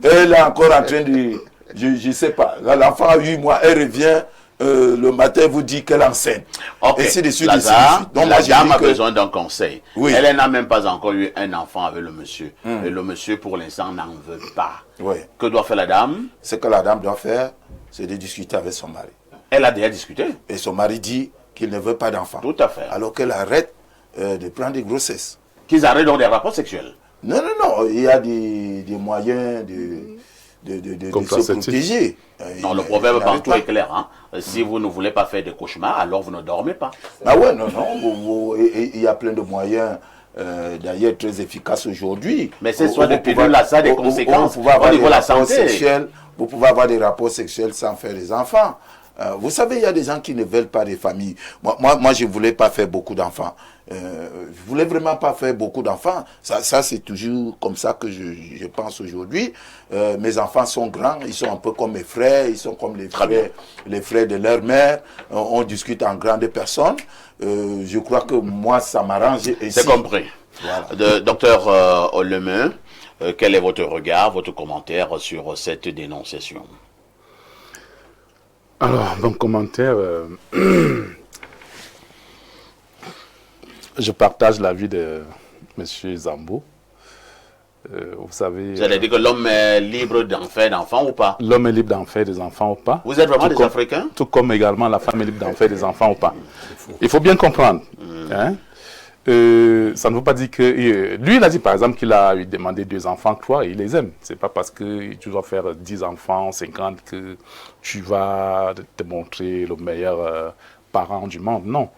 Elle est encore en train de... Je ne sais pas. L'enfant a 8 mois, elle revient, le matin, elle vous dit qu'elle est enceinte. Okay. Et c'est de suite, Lazare, donc, la dame a besoin d'un conseil. Oui. Elle n'a même pas encore eu un enfant avec le monsieur. Et le monsieur, pour l'instant, n'en veut pas. Oui. Que doit faire la dame? Ce que la dame doit faire, c'est de discuter avec son mari. Elle a déjà discuté. Et son mari dit qu'il ne veut pas d'enfant. Tout à fait. Alors qu'elle arrête de prendre des grossesses. Qu'ils arrêtent donc des rapports sexuels. Non, il y a des moyens de se protéger. Non, le proverbe partout est clair. Hein? Si vous ne voulez pas faire de cauchemars, alors vous ne dormez pas. Ah ouais, non, il y a plein de moyens, d'ailleurs très efficaces aujourd'hui. Mais c'est soit de pilules, ça a des conséquences au niveau de la santé. Vous pouvez avoir des rapports sexuels sans faire des enfants. Vous savez, il y a des gens qui ne veulent pas des familles. Moi je ne voulais pas faire beaucoup d'enfants. Je ne voulais vraiment pas faire beaucoup d'enfants. Ça c'est toujours comme ça que je pense aujourd'hui. Mes enfants sont grands, ils sont un peu comme mes frères, ils sont comme les frères de leur mère. On discute en grande personne. Je crois que moi, ça m'arrange. C'est compris. Voilà. Docteur Oleme, quel est votre regard, votre commentaire sur cette dénonciation? Alors, mon commentaire, je partage l'avis de M. Zambo. Vous savez... Vous allez dire que l'homme est libre d'en faire d'enfants ou pas? L'homme est libre d'en faire des enfants ou pas. Vous êtes vraiment des Africains? Tout comme également la femme est libre d'en faire des enfants ou pas. Il faut bien comprendre. Hein? Ça ne veut pas dire que... lui, il a dit par exemple qu'il a demandé 2 enfants, 3, et il les aime. Ce n'est pas parce que tu dois faire 10 enfants, 50, que tu vas te montrer le meilleur parent du monde. Non.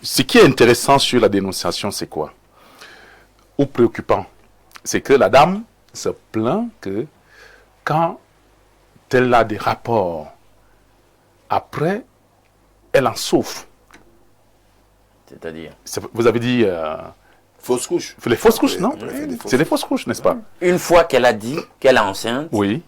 Ce qui est intéressant sur la dénonciation, c'est quoi? Ou préoccupant, c'est que la dame se plaint que quand elle a des rapports, après, elle en souffre. C'est-à-dire Vous avez dit Fausse couche. les fausses couches, Oui, non? après, fait des fausses C'est les fausses couches, n'est-ce pas? une fois qu'elle a dit qu'elle est enceinte, Oui.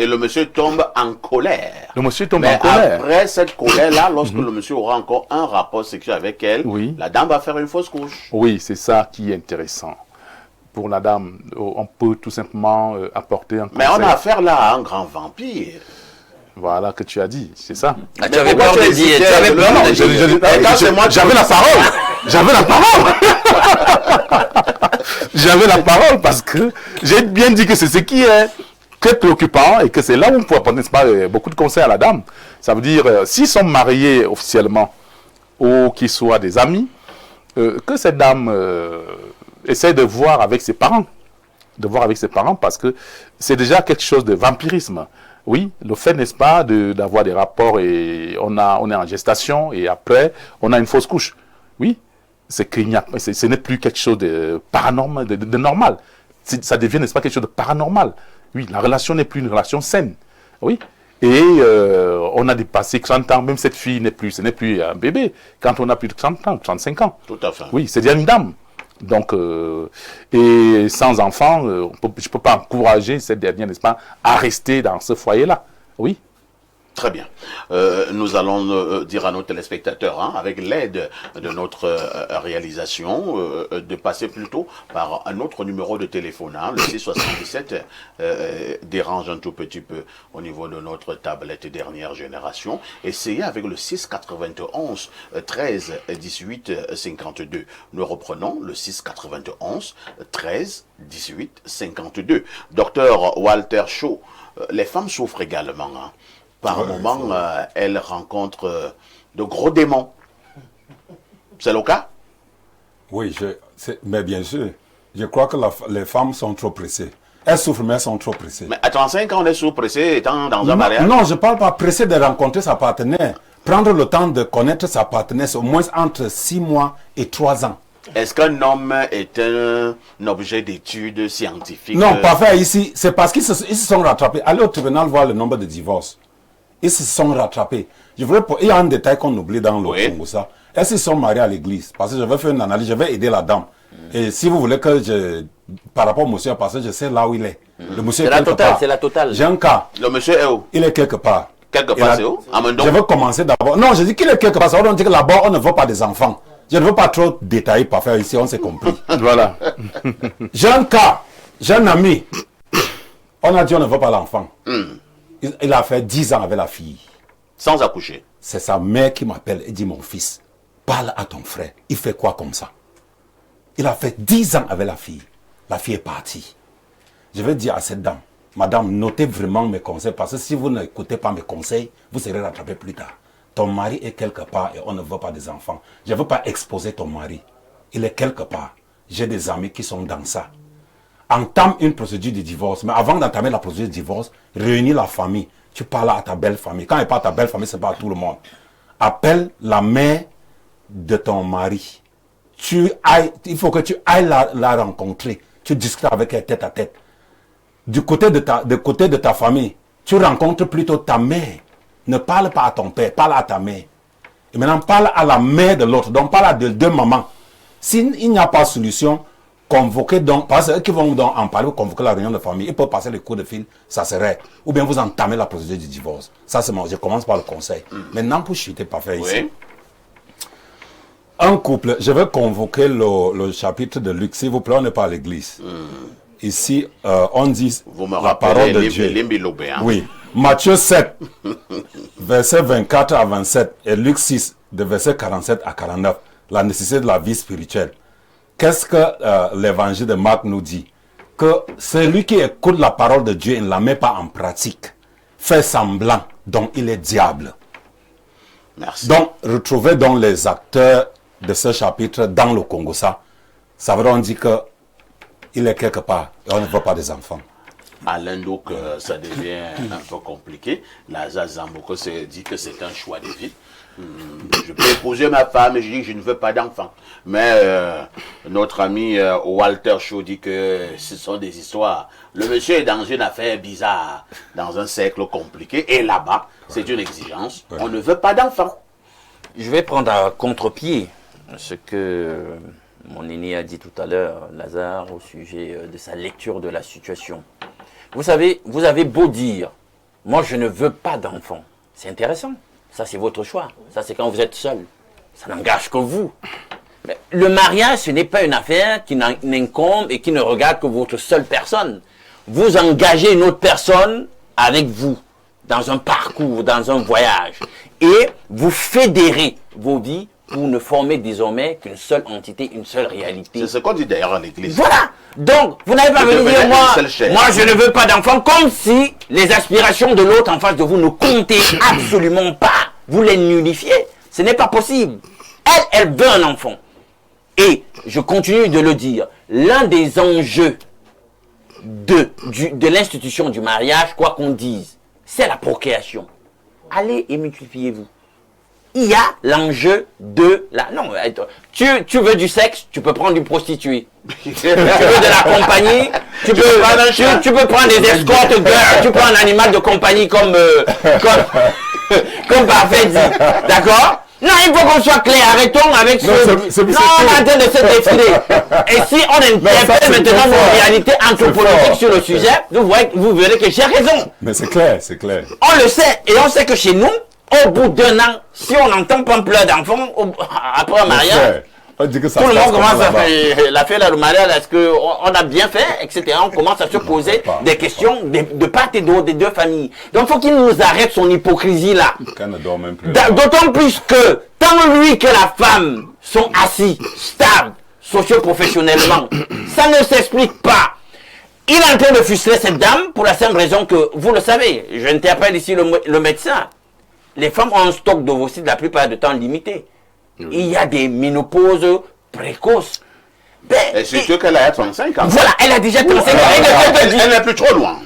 Et le monsieur tombe en colère. Le monsieur tombe Mais en colère. après cette colère-là, lorsque le monsieur aura encore un rapport sexuel avec elle, Oui. la dame va faire une fausse couche. Oui, c'est ça qui est intéressant. Pour la dame, on peut tout simplement apporter un Mais conseil. on a affaire là à un grand vampire. Voilà que tu as dit, c'est ça. ah, tu Mais avais pourquoi peur tu de as dire. hésité Tu avais avec le peur nom de de dire. Jésus? Et quand c'est moi qui- J'avais la parole. J'avais la parole. J'avais la parole parce que j'ai bien dit que c'est ce qui est très préoccupant et que c'est là où on peut apporter, n'est-ce pas, beaucoup de conseils à la dame. Ça veut dire, s'ils sont mariés officiellement ou qu'ils soient des amis, que cette dame essaie de voir avec ses parents. De voir avec ses parents parce que c'est déjà quelque chose de vampirisme. Oui, le fait, n'est-ce pas, d'avoir des rapports et on est en gestation et après, on a une fausse couche. Oui, ce n'est plus quelque chose de paranormal, de normal. Ça devient, n'est-ce pas, quelque chose de paranormal. Oui, la relation n'est plus une relation saine. Oui. Et on a dépassé 30 ans, même cette fille ce n'est plus un bébé. Quand on a plus de 30 ans, 35 ans. Tout à fait. Oui, c'est déjà une dame. Donc, et sans enfant, je ne peux pas encourager cette dernière, n'est-ce pas, à rester dans ce foyer-là. Oui. Très bien. Nous allons dire à nos téléspectateurs, hein, avec l'aide de notre réalisation, de passer plutôt par un autre numéro de téléphone. Hein, le 677 dérange un tout petit peu au niveau de notre tablette dernière génération. Essayez avec le 691 13 18 52. Nous reprenons le 691 13 18 52. Docteur Walter Shaw, les femmes souffrent également. Hein. Par moment, elles rencontrent de gros démons. C'est le cas? Oui, mais bien sûr. Je crois que les femmes sont trop pressées. Elles souffrent, mais elles sont trop pressées. Mais à 35 ans, on est sous-pressé étant dans un mariage? Non, je ne parle pas pressé de rencontrer sa partenaire. Prendre le temps de connaître sa partenaire, au moins entre 6 mois et 3 ans. Est-ce qu'un homme est un objet d'étude scientifique? Non, parfait ici. C'est parce qu'ils se sont rattrapés. Allez au tribunal voir le nombre de divorces. Ils se sont rattrapés. Il y a un détail qu'on oublie dans le Congo, ça. Est-ce qu'ils sont mariés à l'église? Parce que je vais faire une analyse, je vais aider la dame. Et si vous voulez que par rapport au monsieur, parce que je sais là où il est. Le monsieur est quelque part. C'est la totale. J'ai un cas. Le monsieur est où? Il est quelque part. Quelque part, c'est où? À Mendon? Je veux commencer d'abord. Non, je dis qu'il est quelque part. Ça veut dire que là-bas, on ne veut pas des enfants. Je ne veux pas trop détailler par faire ici, on s'est compris. Voilà. J'ai un cas. J'ai un ami. On a dit on ne veut pas l'enfant. Il a fait 10 ans avec la fille. Sans accoucher. C'est sa mère qui m'appelle et dit, mon fils, parle à ton frère. Il fait quoi comme ça? Il a fait 10 ans avec la fille. La fille est partie. Je vais dire à cette dame, madame, notez vraiment mes conseils, parce que si vous n'écoutez pas mes conseils, vous serez rattrapé plus tard. Ton mari est quelque part et on ne veut pas des enfants. Je ne veux pas exposer ton mari. Il est quelque part. J'ai des amis qui sont dans ça. Entame une procédure de divorce. Mais avant d'entamer la procédure de divorce, réunis la famille. Tu parles à ta belle famille. Quand elle parle à ta belle famille, ce n'est pas à tout le monde. Appelle la mère de ton mari. Il faut que tu ailles la rencontrer. Tu discutes avec elle tête à tête. Du côté de ta famille, tu rencontres plutôt ta mère. Ne parle pas à ton père, parle à ta mère. Et maintenant, parle à la mère de l'autre. Donc, parle à deux mamans. S'il n'y a pas de solution, convoquez donc, parce qu'eux qui vont donc en parler, convoquer la réunion de famille, ils peuvent passer les coups de fil, ça serait. Ou bien vous entamez la procédure du divorce. Ça, c'est moi. Je commence par le conseil. Maintenant, pour chuter, pas faire ici. Oui. Un couple, je vais convoquer le chapitre de Luc, s'il vous plaît, on n'est pas à l'église. Ici, on dit Vous me la parole rappelez de Dieu. Limbilobé, hein? Oui. Matthieu 7, verset 24 à 27, et Luc 6, de verset 47 à 49, la nécessité de la vie spirituelle. Qu'est-ce que l'évangile de Marc nous dit? Que celui qui écoute la parole de Dieu et ne la met pas en pratique, fait semblant, donc il est diable. Merci. Donc, retrouvez donc les acteurs de ce chapitre dans le Congo. Ça veut dire qu'il est quelque part et on ne veut pas des enfants. Alain, donc, ça devient un peu compliqué. Lazare Zamboko se dit que c'est un choix de vie. Je peux épouser ma femme et je dis que je ne veux pas d'enfant. Mais notre ami Walter Shaw dit que ce sont des histoires. Le monsieur est dans une affaire bizarre, dans un cercle compliqué. Et là-bas, c'est une exigence. On ne veut pas d'enfant. Je vais prendre à contre-pied ce que mon aîné a dit tout à l'heure, Lazare, au sujet de sa lecture de la situation. Vous savez, vous avez beau dire, moi je ne veux pas d'enfant. C'est intéressant. Ça, c'est votre choix. Ça, c'est quand vous êtes seul. Ça n'engage que vous. Mais le mariage, ce n'est pas une affaire qui n'incombe et qui ne regarde que votre seule personne. Vous engagez une autre personne avec vous, dans un parcours, dans un voyage. Et vous fédérez vos vies pour ne former désormais qu'une seule entité, une seule réalité. C'est ce qu'on dit d'ailleurs en Église. Voilà. Donc, vous n'avez pas venu dire, moi je ne veux pas d'enfant, comme si les aspirations de l'autre en face de vous ne comptaient absolument pas. Vous les nullifiez. Ce n'est pas possible. Elle veut un enfant. Et, je continue de le dire, l'un des enjeux de l'institution du mariage, quoi qu'on dise, c'est la procréation. Allez et multipliez-vous. Il y a l'enjeu de la... Non, tu veux du sexe, tu peux prendre une prostituée. Tu veux de la compagnie, tu peux prendre des escortes girls, tu prends un animal de compagnie comme Parfait dit. D'accord? Non, il faut qu'on soit clair. Arrêtons avec Non, on est en train de se défiler. Et si on interprète maintenant nos réalités anthropologiques sur le sujet, vous verrez que j'ai raison. Mais c'est clair, c'est clair. On le sait. Et on sait que chez nous, au bout d'un an, si on n'entend pas un pleur d'enfant, après un mariage, On dit que ça tout le se passe monde commence à là-bas. faire la fête, le mariage, est-ce qu'on a bien fait, etc. On commence à se poser des questions de part et d'autre des deux familles. Donc il faut qu'il nous arrête son hypocrisie là. Quand on ne dort même plus. D'autant plus que tant lui que la femme sont assis, stables, socio-professionnellement, ça ne s'explique pas. Il est en train de fuseler cette dame pour la simple raison que, vous le savez, j'interpelle ici le médecin. Les femmes ont un stock d'ovocytes la plupart du temps limité. Il y a des ménopauses précoces. Et surtout qu'elle a 35 ans. Voilà, elle a déjà 35 ans. Elle n'est plus trop loin.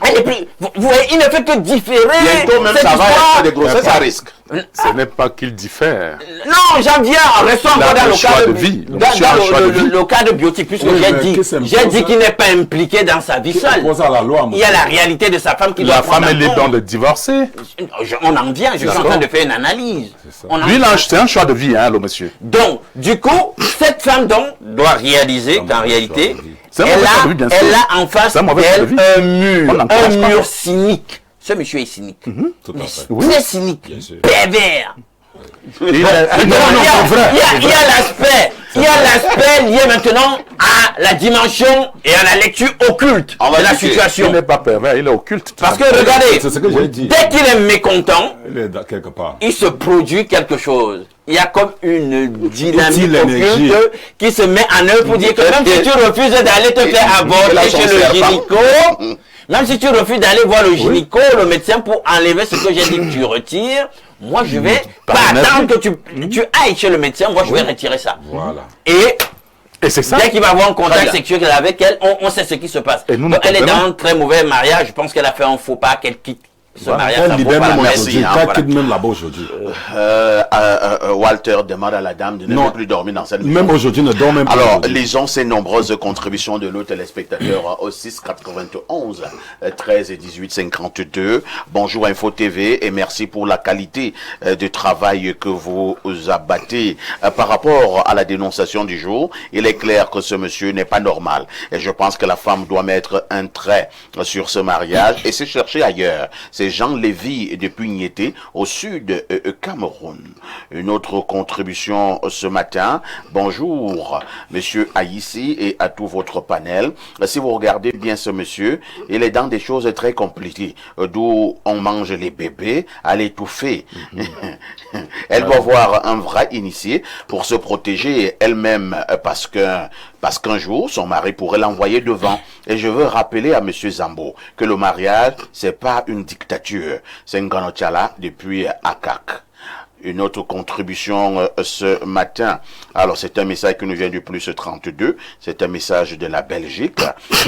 Vous voyez, il ne fait que différer. Bientôt même cette ça va histoire. être des grossesses à risque. Ce n'est pas qu'il diffère. Non, j'en viens, restons encore dans le choix cadre de vie. dans le cadre biotique, puisque Oui, j'ai mais dit qu'est-ce que ça me pose, qu'il n'est pas impliqué dans sa vie seule. Pose à la loi, Il y a la réalité de sa femme qui doit La femme prendre est en libre compte. de divorcer. On en vient, je suis en train de faire une analyse. On en Lui, vient. c'est un choix de vie, hein, le monsieur. Donc, du coup, cette femme donc doit réaliser qu'en réalité, C'est un elle mauvais choix de vie, bien sûr. a en face C'est un mauvais choix de d'elle vie. un mur, On n'encourage pas. cynique. Ce monsieur est cynique. Tout à fait. Très cynique, Bien sûr. pervers. Il est- Donc, il y a l'aspect lié maintenant à la dimension et à la lecture occulte On va de la discuter. il situation. n'est pas pervers, il est occulte. Parce que regardez, C'est ce que j'ai dit. dès qu'il est mécontent, Il est quelque part. il se produit quelque chose. Il y a comme une dynamique Utile énergie. occulte qui se met en œuvre pour dire que même si tu refuses d'aller te faire la aborder chez le sorcière, gynéco, même si tu refuses d'aller voir le gynéco, le médecin pour enlever ce que j'ai dit que tu retires, moi je vais pas attendre que tu ailles chez le médecin, moi je vais retirer ça. Voilà. Et c'est ça. Dès qu'il va avoir un Très contact bien. sexuel avec elle, on sait ce qui se passe. Et nous, Donc, nous elle est comprenons. dans un très mauvais mariage. Je pense qu'elle a fait un faux pas, qu'elle quitte ce mariage. Elle ça vaut libère pas la même peine. aujourd'hui. hein, Elle voilà. quitte même là-bas aujourd'hui. Walter demande à la dame de ne Non. plus dormir dans cette maison. Même aujourd'hui, ne dort même pas. Alors, aujourd'hui. lisons ces nombreuses contributions de nos téléspectateurs au 6 91 13 et 18 52. Bonjour Info TV et merci pour la qualité de travail que vous abattez. Par rapport à la dénonciation du jour, il est clair que ce monsieur n'est pas normal. Et je pense que la femme doit mettre un trait sur ce mariage et se chercher ailleurs. C'est Jean Lévy de Pugnété au sud Cameroun. Une autre contribution ce matin. Bonjour, monsieur Aïssi et à tout votre panel. Si vous regardez bien ce monsieur, il est dans des choses très compliquées, d'où on mange les bébés à l'étouffer. Elle doit voir un vrai initié pour se protéger elle-même parce qu'un jour, son mari pourrait l'envoyer devant. Et je veux rappeler à monsieur Zambo que le mariage, c'est pas une dictature. C'est un Ganochala depuis Akak. Une autre contribution ce matin. Alors, c'est un message qui nous vient du plus 32. C'est un message de la Belgique.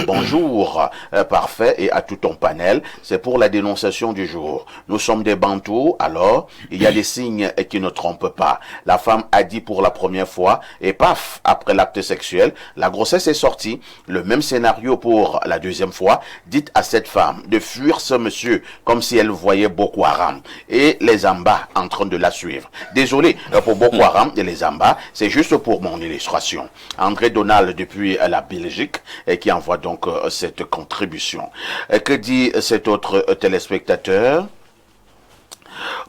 Bonjour, parfait, et à tout ton panel. C'est pour la dénonciation du jour. Nous sommes des Bantous, alors, il y a des signes qui ne trompent pas. La femme a dit pour la première fois, et paf, après l'acte sexuel, la grossesse est sortie. Le même scénario pour la deuxième fois. Dites à cette femme de fuir ce monsieur, comme si elle voyait Boko Haram. Et les Amba en train de la suivre. suivre. Désolé pour Boko Haram et les Zamba, c'est juste pour mon illustration. André Donald depuis la Belgique qui envoie donc cette contribution. Que dit cet autre téléspectateur?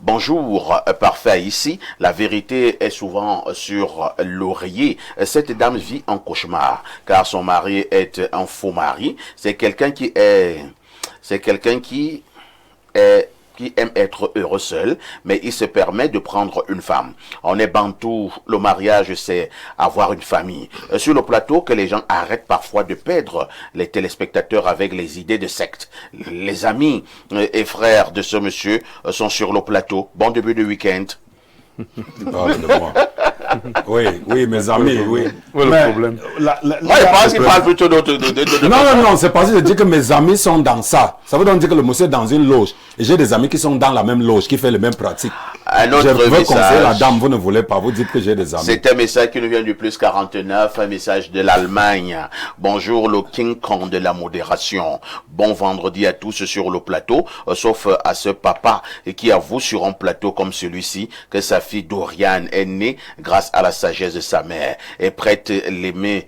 Bonjour, parfait ici. La vérité est souvent sur l'oreiller. Cette dame vit en cauchemar car son mari est un faux mari. C'est quelqu'un qui aime être heureux seul, mais il se permet de prendre une femme. On est bantou, le mariage c'est avoir une famille. Sur le plateau, que les gens arrêtent parfois de perdre les téléspectateurs avec les idées de secte. Les amis et frères de ce monsieur sont sur le plateau. Bon début de week-end. Tu parles de moi. Oui, mes amis, oui. Le problème. Moi, je pense qu'il parle plutôt de Non, c'est parce que je dis que mes amis sont dans ça. Ça veut donc dire que le monsieur est dans une loge. Et j'ai des amis qui sont dans la même loge, qui font les mêmes pratiques. Un autre je veux message. conseiller la dame, vous ne voulez pas, vous dites que j'ai des amis. C'est un message qui nous vient du plus 49, un message de l'Allemagne. Bonjour le King Kong de la modération. Bon vendredi à tous sur le plateau, sauf à ce papa qui avoue sur un plateau comme celui-ci que sa fille Doriane est née grâce à la sagesse de sa mère et prête l'aimer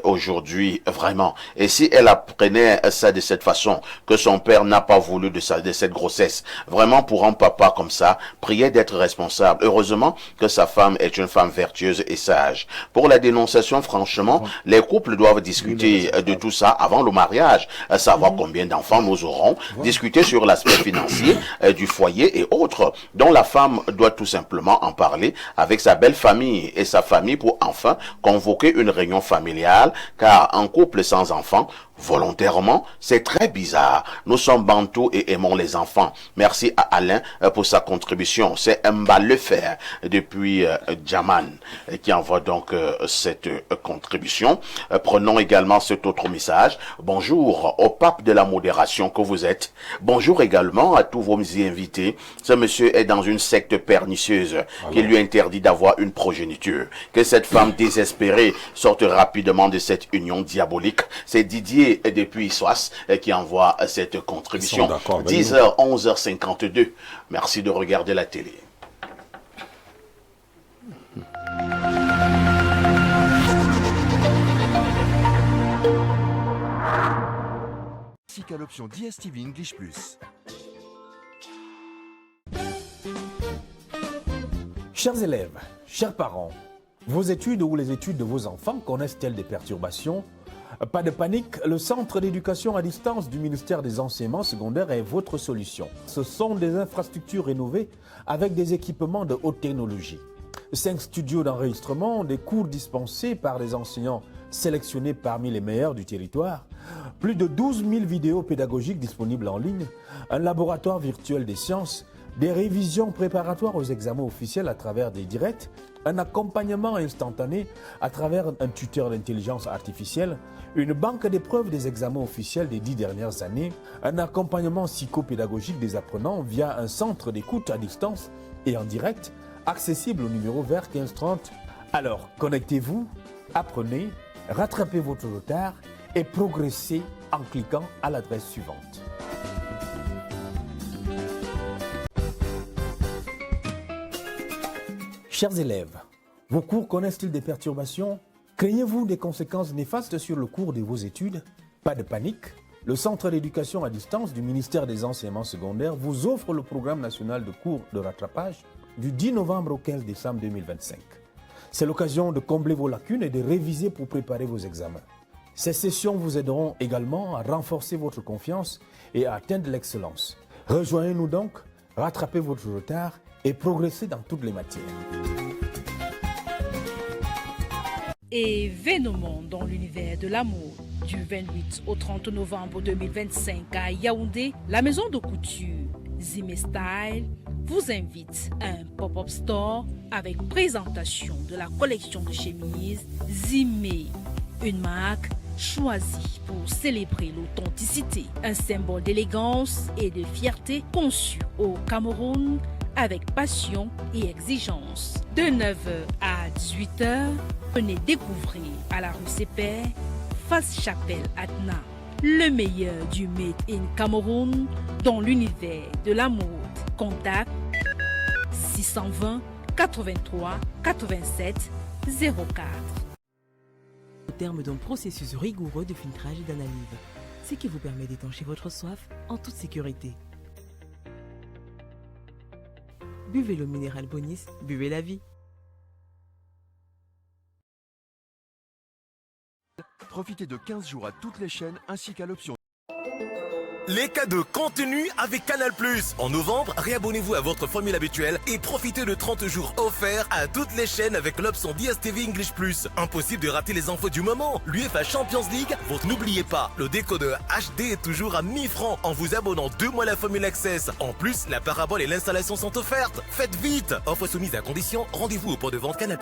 aujourd'hui vraiment. Et si elle apprenait ça de cette façon, que son père n'a pas voulu de cette grossesse, vraiment pour un papa comme ça, priez d'être responsable. Heureusement que sa femme est une femme vertueuse et sage. Pour la dénonciation, franchement, les couples doivent discuter de tout ça avant le mariage, savoir combien d'enfants nous aurons, discuter sur l'aspect financier du foyer et autres, dont la femme doit tout simplement en parler avec sa belle famille et sa famille pour enfin convoquer une réunion familiale, car un couple sans enfants, volontairement, c'est très bizarre. Nous sommes bantous et aimons les enfants. Merci à Alain pour sa contribution. C'est Mba Lefer depuis Djaman qui envoie donc cette contribution. Prenons également cet autre message. Bonjour au pape de la modération que vous êtes. Bonjour également à tous vos invités. Ce monsieur est dans une secte pernicieuse qui lui interdit d'avoir une progéniture. Que cette femme désespérée sorte rapidement de cette union diabolique. C'est Didier depuis Soas qui envoie cette contribution. 10h, 11h52. Merci de regarder la télé. Ainsi qu'à l'option DSTV English Plus. Chers élèves, chers parents, vos études ou les études de vos enfants connaissent-elles des perturbations? Pas de panique, le centre d'éducation à distance du ministère des enseignements secondaires est votre solution. Ce sont des infrastructures rénovées avec des équipements de haute technologie. 5 studios d'enregistrement, des cours dispensés par des enseignants sélectionnés parmi les meilleurs du territoire, plus de 12 000 vidéos pédagogiques disponibles en ligne, un laboratoire virtuel des sciences, des révisions préparatoires aux examens officiels à travers des directs, un accompagnement instantané à travers un tuteur d'intelligence artificielle, une banque d'épreuves des examens officiels des 10 dernières années, un accompagnement psychopédagogique des apprenants via un centre d'écoute à distance et en direct, accessible au numéro vert 1530. Alors, connectez-vous, apprenez, rattrapez votre retard et progressez en cliquant à l'adresse suivante. Chers élèves, vos cours connaissent-ils des perturbations? Craignez-vous des conséquences néfastes sur le cours de vos études? Pas de panique, le Centre d'éducation à distance du ministère des enseignements secondaires vous offre le programme national de cours de rattrapage du 10 novembre au 15 décembre 2025. C'est l'occasion de combler vos lacunes et de réviser pour préparer vos examens. Ces sessions vous aideront également à renforcer votre confiance et à atteindre l'excellence. Rejoignez-nous donc, rattrapez votre retard et progressez dans toutes les matières. Événement dans l'univers de l'amour. Du 28 au 30 novembre 2025 à Yaoundé, la maison de couture Zimé Style vous invite à un pop-up store avec présentation de la collection de chemises Zimé, une marque choisie pour célébrer l'authenticité, un symbole d'élégance et de fierté conçu au Cameroun avec passion et exigence. De 9h à 18h, venez découvrir à la rue Sépère, face Chapelle Atna, le meilleur du Made in Cameroun dans l'univers de la mode. Contact 620 83 87 04. Au terme d'un processus rigoureux de filtrage et d'analyse, ce qui vous permet d'étancher votre soif en toute sécurité. Buvez l'eau minérale Bonis, buvez la vie. Profitez de 15 jours à toutes les chaînes ainsi qu'à l'option. Les cadeaux contenus avec Canal+. En novembre, réabonnez-vous à votre formule habituelle et profitez de 30 jours offerts à toutes les chaînes avec l'option DStv English+. Impossible de rater les infos du moment. L'UEFA Champions League, n'oubliez pas, le décodeur HD est toujours à 1000 francs en vous abonnant 2 mois à la formule Access. En plus, la parabole et l'installation sont offertes. Faites vite. Offre soumise à condition. Rendez-vous au point de vente Canal+.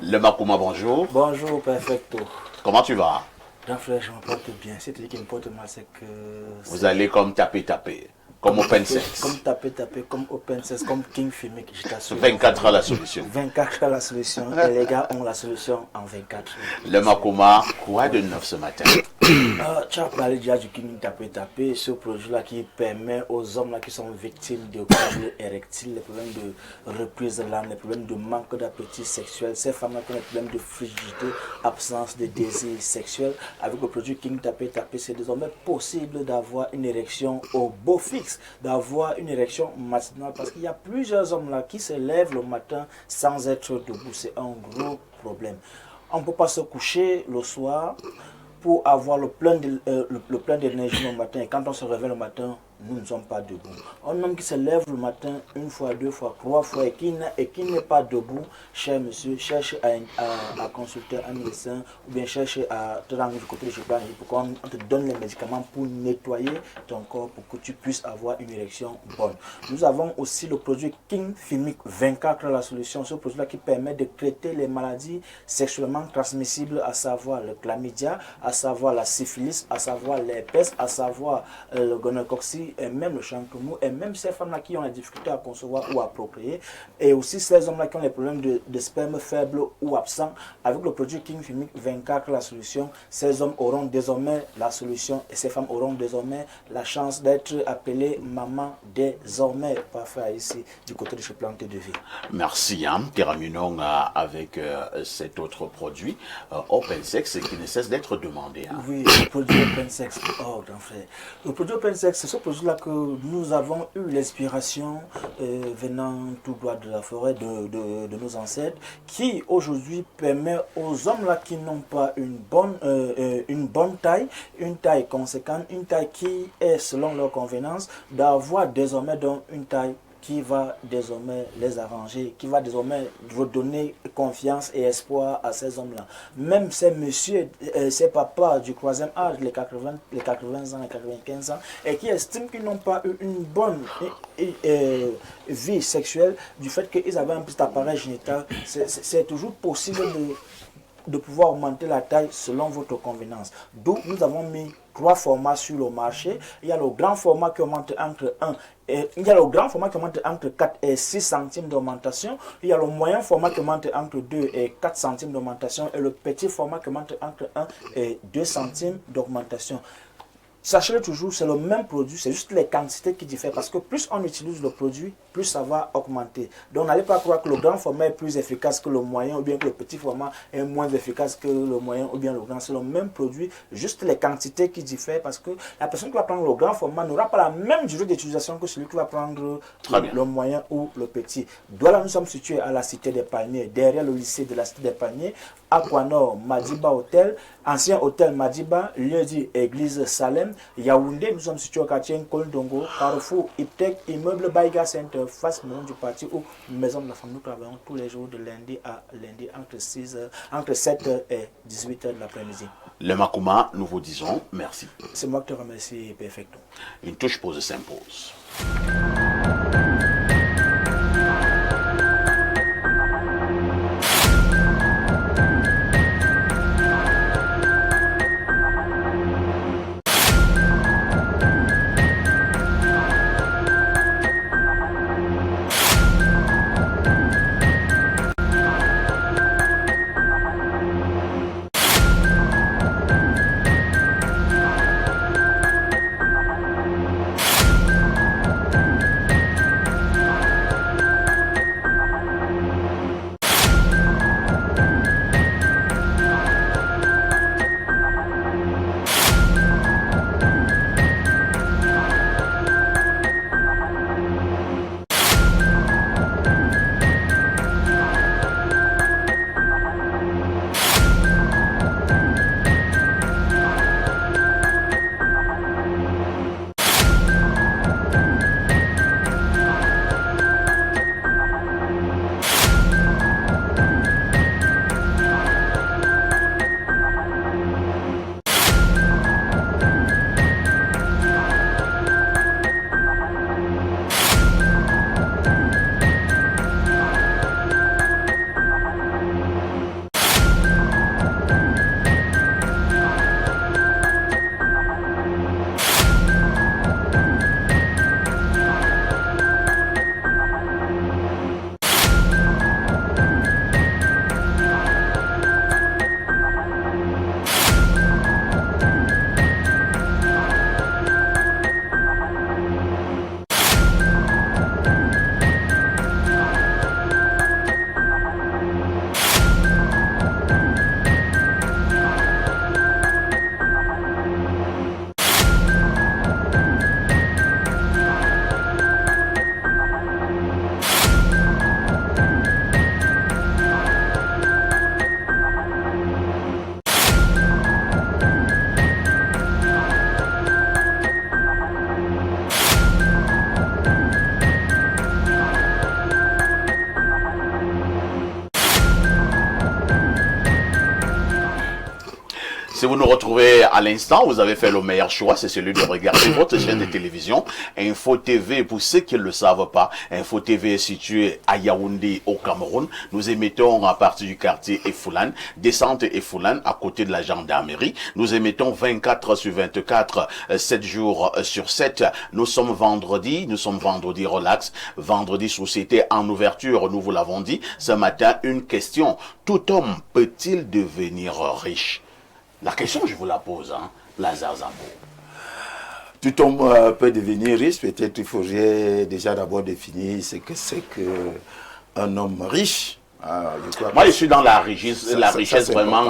Le Makuma, bonjour. Bonjour, perfecto. Comment tu vas? Grand frère, je me porte bien. C'est lui qui me porte mal, c'est que... Vous allez comme taper, comme Open Sex. Comme taper, comme Open Sex, comme King Filmic, je t'assure. 24 heures la solution. 24 heures la solution. Et les gars ont la solution en 24 heures. Le Makuma, quoi de neuf ce matin? Tu as parlé déjà du King taper, ce projet-là qui permet aux hommes là, qui sont victimes de problèmes érectiles, les problèmes de reprise de l'âme, les problèmes de manque d'appétit sexuel, ces femmes-là qui ont des problèmes de frigidité, absence de désir sexuel. Avec le produit King taper, c'est désormais possible d'avoir une érection au beau fixe, d'avoir une érection matinale, parce qu'il y a plusieurs hommes là qui se lèvent le matin sans être debout. C'est un gros problème. On ne peut pas se coucher le soir pour avoir le plein d'énergie le matin, et quand on se réveille le matin, nous ne sommes pas debout. Un homme qui se lève le matin une fois, deux fois, trois fois et qui n'est pas debout, cher monsieur, cherche à consulter un médecin ou bien cherche à te rendre du côté de chez toi pour qu'on te donne les médicaments pour nettoyer ton corps pour que tu puisses avoir une érection bonne. Nous avons aussi le produit King Filmic 24 la solution, ce produit-là qui permet de traiter les maladies sexuellement transmissibles, à savoir le chlamydia, à savoir la syphilis, à savoir l'herpès, à savoir le gonorrhée, et même le chancremou, et même ces femmes-là qui ont la difficulté à concevoir ou à procréer, et aussi ces hommes-là qui ont les problèmes de sperme faible ou absent. Avec le produit King Filmic 24 la solution, ces hommes auront désormais la solution et ces femmes auront désormais la chance d'être appelées maman désormais. Parfait ici du côté de chez Plante de Vie. Merci. Terminons avec cet autre produit, Open Sex, qui ne cesse d'être demandé. Oui, le produit Open Sex. Oh, grand frère. Le produit Open Sex, c'est ce produit-là que nous avons eu l'inspiration venant tout droit de la forêt de nos ancêtres, qui aujourd'hui permet aux hommes là qui n'ont pas une bonne taille, une taille conséquente, une taille qui est selon leur convenance, d'avoir désormais donc une taille qui va désormais les arranger, qui va désormais redonner confiance et espoir à ces hommes-là. Même ces messieurs, ces papas du troisième âge, les 80 ans, les 95 ans, et qui estiment qu'ils n'ont pas eu une bonne vie sexuelle du fait qu'ils avaient un petit appareil génital, c'est toujours possible de pouvoir augmenter la taille selon votre convenance. D'où nous avons mis 3 formats sur le marché. Il y a le grand format qui augmente entre 4 et 6 centimes d'augmentation. Il y a le moyen format qui augmente entre 2 et 4 centimes d'augmentation. Et le petit format qui augmente entre 1 et 2 centimes d'augmentation. Sachez-le toujours, c'est le même produit, c'est juste les quantités qui diffèrent, parce que plus on utilise le produit, plus ça va augmenter. Donc n'allez pas croire que le grand format est plus efficace que le moyen, ou bien que le petit format est moins efficace que le moyen, ou bien le grand. C'est le même produit, juste les quantités qui diffèrent, parce que la personne qui va prendre le grand format n'aura pas la même durée d'utilisation que celui qui va prendre le moyen ou le petit. Douala, nous sommes situés à la Cité des Palmiers, derrière le lycée de la Cité des Palmiers, Aquanor, Madiba Hôtel, ancien hôtel Madiba, lieu dit Église Salem, Yaoundé, nous sommes situés au quartier Nkondongo, Carrefour, Iptek, immeuble Baïga Center, face maison du parti ou maison de la femme. Nous travaillons tous les jours de lundi à lundi entre 7h et 18h de l'après-midi. Le Makouma, nous vous disons merci. C'est moi qui te remercie, perfecto. Une touche pause s'impose. Si vous nous retrouvez à l'instant, vous avez fait le meilleur choix, c'est celui de regarder votre chaîne de télévision, Info TV. Pour ceux qui ne le savent pas, Info TV est situé à Yaoundé, au Cameroun. Nous émettons à partir du quartier Efoulan, descente Efoulan, à côté de la gendarmerie. Nous émettons 24 sur 24, 7 jours sur 7. Nous sommes vendredi relax, vendredi société en ouverture, nous vous l'avons dit. Ce matin, une question. Tout homme peut-il devenir riche? La question, je vous la pose, hein, Lazare Zambo. Tout homme peut devenir riche. Peut-être il faudrait déjà d'abord définir ce que c'est qu'un homme riche. Moi, je suis dans la richesse vraiment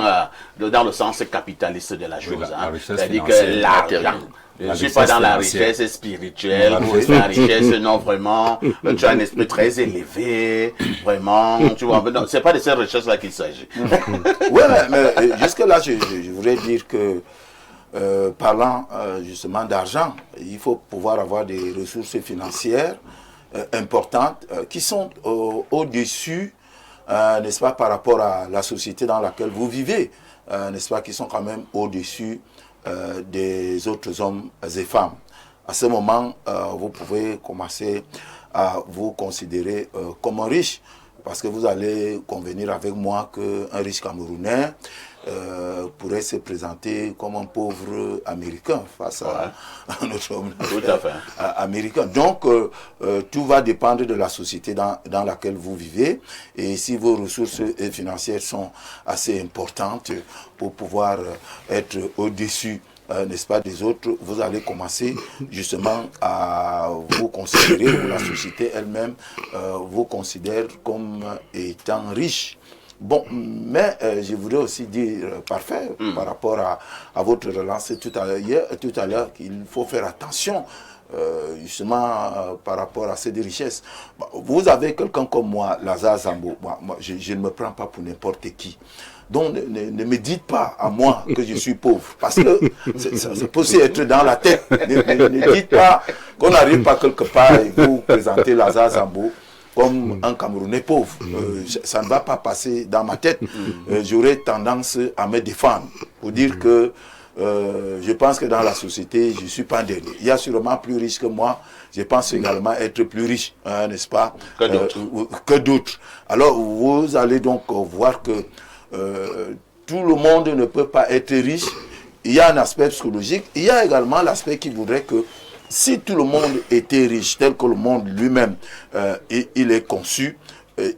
dans le sens capitaliste de la chose. C'est-à-dire que l'argent. Je ne suis pas dans la richesse spirituelle, la richesse, non, vraiment, tu as un esprit très élevé, vraiment, tu vois, c'est pas de cette richesse-là qu'il s'agit. Oui, mais jusque-là, je voudrais dire que, parlant justement d'argent, il faut pouvoir avoir des ressources financières importantes qui sont au-dessus, n'est-ce pas, par rapport à la société dans laquelle vous vivez, n'est-ce pas, qui sont quand même au-dessus des autres hommes et femmes. À ce moment, vous pouvez commencer à vous considérer comme un riche, parce que vous allez convenir avec moi qu'un riche Camerounais pourrait se présenter comme un pauvre Américain face à notre homme américain. Donc, tout va dépendre de la société dans laquelle vous vivez. Et si vos ressources financières sont assez importantes pour pouvoir être au-dessus, n'est-ce pas, des autres, vous allez commencer justement à vous considérer, ou la société elle-même vous considère comme étant riche. Bon, mais je voudrais aussi dire, parfait, par rapport à votre relance tout à l'heure, qu'il faut faire attention justement par rapport à cette richesse. Vous avez quelqu'un comme moi, Lazare Zambo. Moi, je ne me prends pas pour n'importe qui. Donc ne me dites pas à moi que je suis pauvre, parce que c'est possible d'être dans la tête. Ne dites pas qu'on n'arrive pas quelque part et vous présentez Lazare Zambo comme un Camerounais pauvre. Ça ne va pas passer dans ma tête. J'aurais tendance à me défendre pour dire que je pense que dans la société, je ne suis pas un dernier. Il y a sûrement plus riches que moi. Je pense également être plus riche, n'est-ce pas, que d'autres. Alors, vous allez donc voir que tout le monde ne peut pas être riche. Il y a un aspect psychologique. Il y a également l'aspect qui voudrait que si tout le monde était riche, tel que le monde lui-même il est conçu,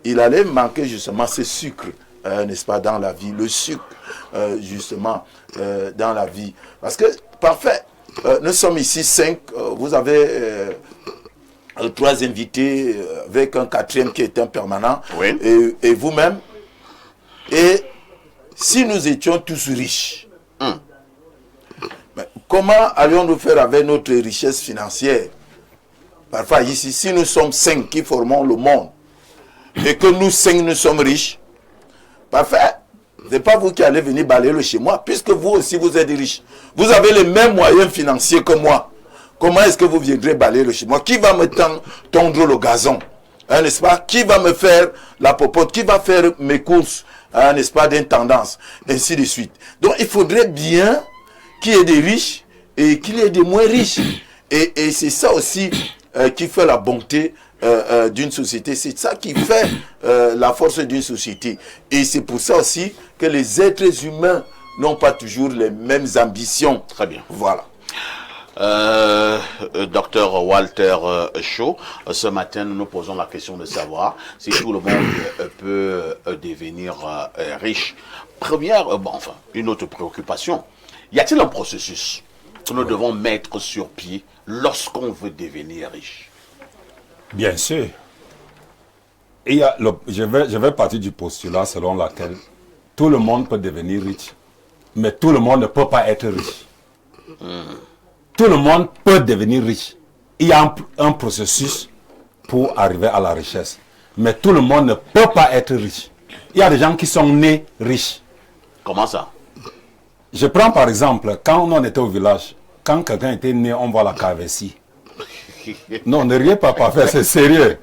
il allait manquer justement ce sucre, n'est-ce pas, dans la vie. Le sucre, justement, dans la vie. Parce que, parfait, nous sommes ici 5. Vous avez 3 invités avec un 4e qui est un permanent. Oui. Et vous-même. Et si nous étions tous riches, mais comment allions-nous faire avec notre richesse financière? Parfois ici, si nous sommes 5 qui formons le monde, et que nous 5 nous sommes riches, parfait, ce n'est pas vous qui allez venir balayer le chez moi, puisque vous aussi vous êtes riches. Vous avez les mêmes moyens financiers que moi. Comment est-ce que vous viendrez balayer le chez moi? Qui va me tondre le gazon? N'est-ce pas? Qui va me faire la popote? Qui va faire mes courses? N'est-ce pas, d'intendance, ainsi de suite. Donc il faudrait bien qu'il y ait des riches et qu'il y ait des moins riches. Et c'est ça aussi qui fait la bonté d'une société. C'est ça qui fait la force d'une société. Et c'est pour ça aussi que les êtres humains n'ont pas toujours les mêmes ambitions. Très bien. Voilà. Docteur Walter Shaw, ce matin nous nous posons la question de savoir si tout le monde peut devenir riche. Première, une autre préoccupation, y a-t-il un processus que nous devons mettre sur pied lorsqu'on veut devenir riche? Bien sûr. Je vais partir du postulat selon lequel tout le monde peut devenir riche, mais tout le monde ne peut pas être riche. Tout le monde peut devenir riche. Il y a un processus pour arriver à la richesse. Mais tout le monde ne peut pas être riche. Il y a des gens qui sont nés riches. Comment ça? Je prends par exemple, quand on était au village, quand quelqu'un était né, on voit la calvitie. Non, ne riez pas, parfait, c'est sérieux.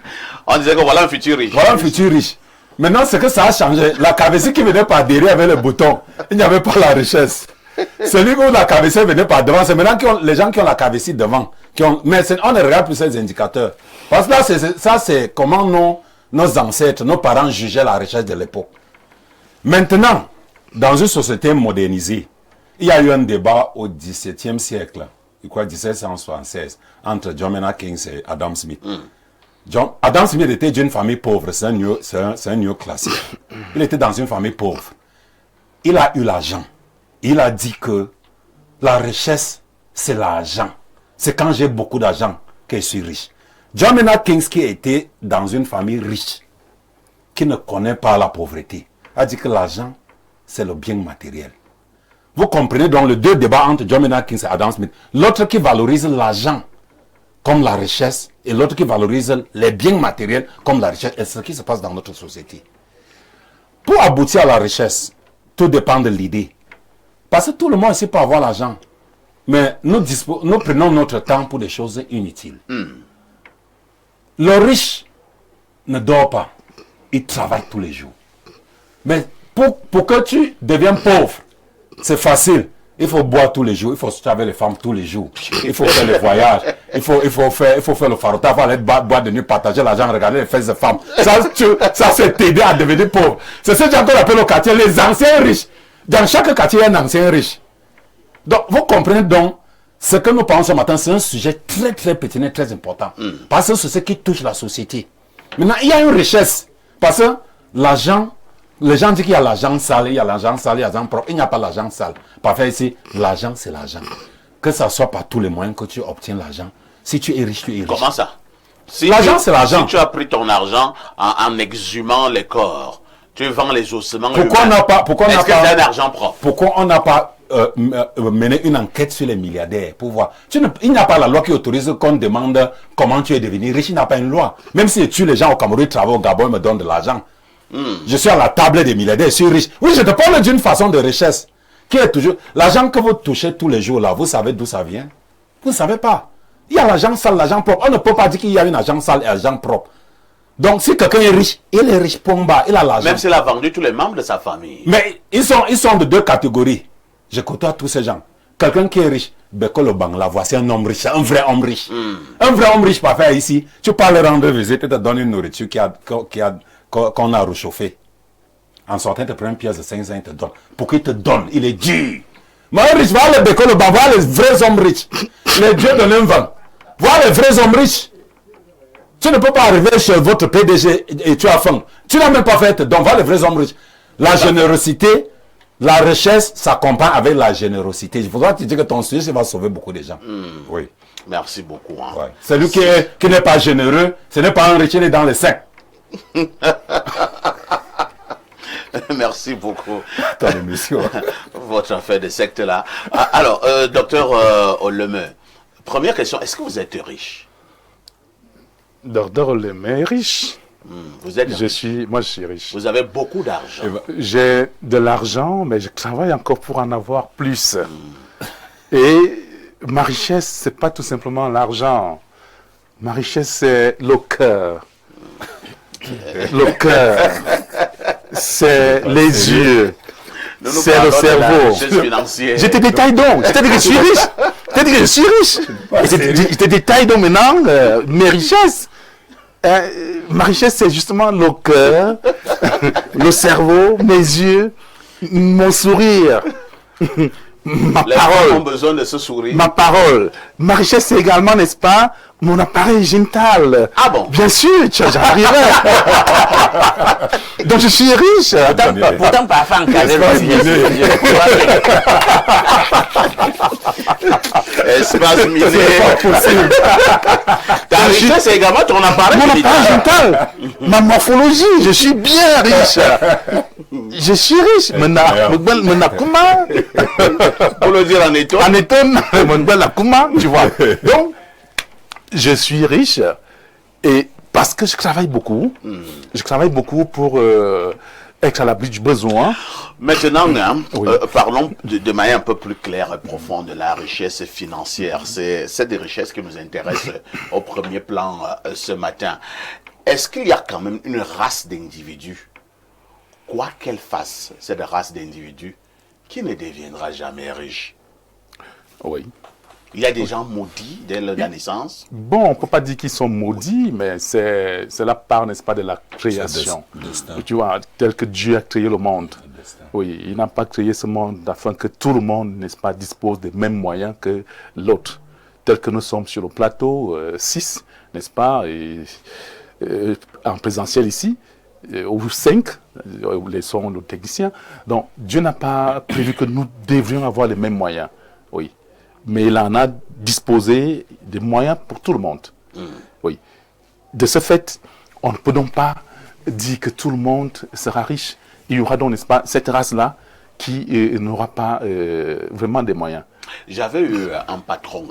On disait que voilà un futur riche. Voilà un futur riche. Maintenant, c'est que ça a changé. La calvitie qui venait par derrière avec le bouton, il n'y avait pas la richesse. Celui où la calvitie venait par devant, c'est maintenant les gens qui ont la calvitie devant. Mais on ne regarde plus ces indicateurs. Parce que là, ça c'est comment nos ancêtres, nos parents jugeaient la richesse de l'époque. Maintenant, dans une société modernisée, il y a eu un débat au XVIIe siècle, je crois 1776, entre John Maynard Keynes et Adam Smith. Adam Smith était d'une famille pauvre, c'est un néoclassique. Il était dans une famille pauvre. Il a eu l'argent. Il a dit que la richesse, c'est l'argent. C'est quand j'ai beaucoup d'argent que je suis riche. John Maynard Keynes, qui était dans une famille riche, qui ne connaît pas la pauvreté, a dit que l'argent, c'est le bien matériel. Vous comprenez donc le deux débats entre John Maynard Keynes et Adam Smith. L'autre qui valorise l'argent comme la richesse et l'autre qui valorise les biens matériels comme la richesse. Et c'est ce qui se passe dans notre société. Pour aboutir à la richesse, tout dépend de l'idée. Parce que tout le monde ici peut avoir l'argent. Mais nous prenons notre temps pour des choses inutiles. Le riche ne dort pas. Il travaille tous les jours. Mais pour que tu deviennes pauvre, c'est facile. Il faut boire tous les jours. Il faut sortir avec les femmes tous les jours. Il faut faire les voyages. Il faut faire le farota. Il faut aller boire de nuit, partager l'argent, regarder les fesses de femmes. Ça c'est t'aider à devenir pauvre. C'est ce qu'on appelle au quartier les anciens riches. Dans chaque quartier, il y a un ancien riche. Donc, vous comprenez donc, ce que nous parlons ce matin, c'est un sujet très, très pertinent, très important. Parce que c'est ce qui touche la société. Maintenant, il y a une richesse. Parce que l'argent, les gens disent qu'il y a l'argent sale, il y a l'argent sale, il y a l'argent propre. Il n'y a pas l'argent sale. Parfait ici, l'argent, c'est l'argent. Que ça soit par tous les moyens que tu obtiens l'argent. Si tu es riche, tu es riche. Comment ça? L'argent, c'est l'argent. Si tu as pris ton argent en exhumant les corps, tu vends les ossements. Pourquoi on n'a pas, Est-ce que c'est un argent propre? Pourquoi on n'a pas mener une enquête sur les milliardaires pour voir. Il n'y a pas la loi qui autorise qu'on demande comment tu es devenu riche. Il n'y a pas une loi. Même si je tue les gens au Cameroun, ils travaillent au Gabon, ils me donnent de l'argent. Je suis à la table des milliardaires, je suis riche. Oui, je te parle d'une façon de richesse qui est toujours... L'argent que vous touchez tous les jours là, vous savez d'où ça vient? Vous ne savez pas. Il y a l'argent sale, l'argent propre. On ne peut pas dire qu'il y a une argent sale et argent propre. Donc, si quelqu'un est riche, il est riche pomba, il a l'argent. Même s'il a vendu tous les membres de sa famille. Mais ils sont de deux catégories. Je côtoie tous ces gens. Quelqu'un qui est riche, Bekolo Bangla, voici un homme riche, un vrai homme riche. Un vrai homme riche pas faire ici. Tu parles rendre visite, il te donne une nourriture qu'on a réchauffée. En sortant, il te prend une pièce de 5 ans, il te donne. Pour qu'il te donne, il est dur. Mais un riche, voilà le Bekolo Bangla, voilà les vrais hommes riches. Les dieux de l'invent. Voilà les vrais hommes riches. Tu ne peux pas arriver chez votre PDG et tu as faim. Tu n'as même pas fait, donc voilà les vrais hommes riches. La générosité, la richesse s'accompagne avec la générosité. Il faudra te dire que ton sujet va sauver beaucoup de gens. Oui. Merci beaucoup. Hein. Ouais. Celui qui n'est pas généreux, ce n'est pas un riche, il est dans les seins. Merci beaucoup. Ton émission. Votre affaire de secte là. Alors, docteur Oleme, première question, est-ce que vous êtes riche? Docteur Oleme est riche. Vous êtes Moi, je suis riche. Vous avez beaucoup d'argent. J'ai de l'argent, mais je travaille encore pour en avoir plus. Et ma richesse, c'est pas tout simplement l'argent. Ma richesse, c'est le cœur. Le cœur. C'est les yeux. C'est le cerveau. Je te détaille donc. Je te dis que je suis riche. Je te détaille donc maintenant mes richesses. Ma richesse, c'est justement le cœur, le cerveau, mes yeux, mon sourire, ma Les parole. gens ont besoin de ce sourire. Ma parole. Ma richesse, c'est également, n'est-ce pas, mon appareil génital. Ah bon? Bien sûr, j'arriverai. Donc je suis riche. Pourtant, pas fan Espace misé. Ta richesse, c'est également ton appareil. Mon appareil génital. Ma morphologie. Je suis bien riche. Je suis riche. Menakuma. Pour le dire en éton. En éton. Menakuma. Tu vois. Donc, je suis riche. Et parce que je travaille beaucoup. Je travaille beaucoup pour être à l'abri du besoin. Maintenant, parlons de manière un peu plus claire et profonde de la richesse financière. C'est des richesses qui nous intéressent au premier plan ce matin. Est-ce qu'il y a quand même une race d'individus, quoi qu'elle fasse, cette race d'individus, qui ne deviendra jamais riche? Oui. Il y a des gens maudits dès leur naissance. Bon, on ne peut pas dire qu'ils sont maudits, mais c'est la part, n'est-ce pas, de la création. Tu vois, tel que Dieu a créé le monde. Oui, il n'a pas créé ce monde afin que tout le monde, n'est-ce pas, dispose des mêmes moyens que l'autre. Tel que nous sommes sur le plateau 6, n'est-ce pas, et, en présentiel ici, ou 5, les sont nos techniciens. Donc, Dieu n'a pas prévu que nous devrions avoir les mêmes moyens. Oui. Mais il en a disposé des moyens pour tout le monde. Oui. De ce fait, on ne peut donc pas dire que tout le monde sera riche. Il y aura donc, n'est-ce pas, cette race-là qui n'aura pas vraiment des moyens. J'avais eu un patron,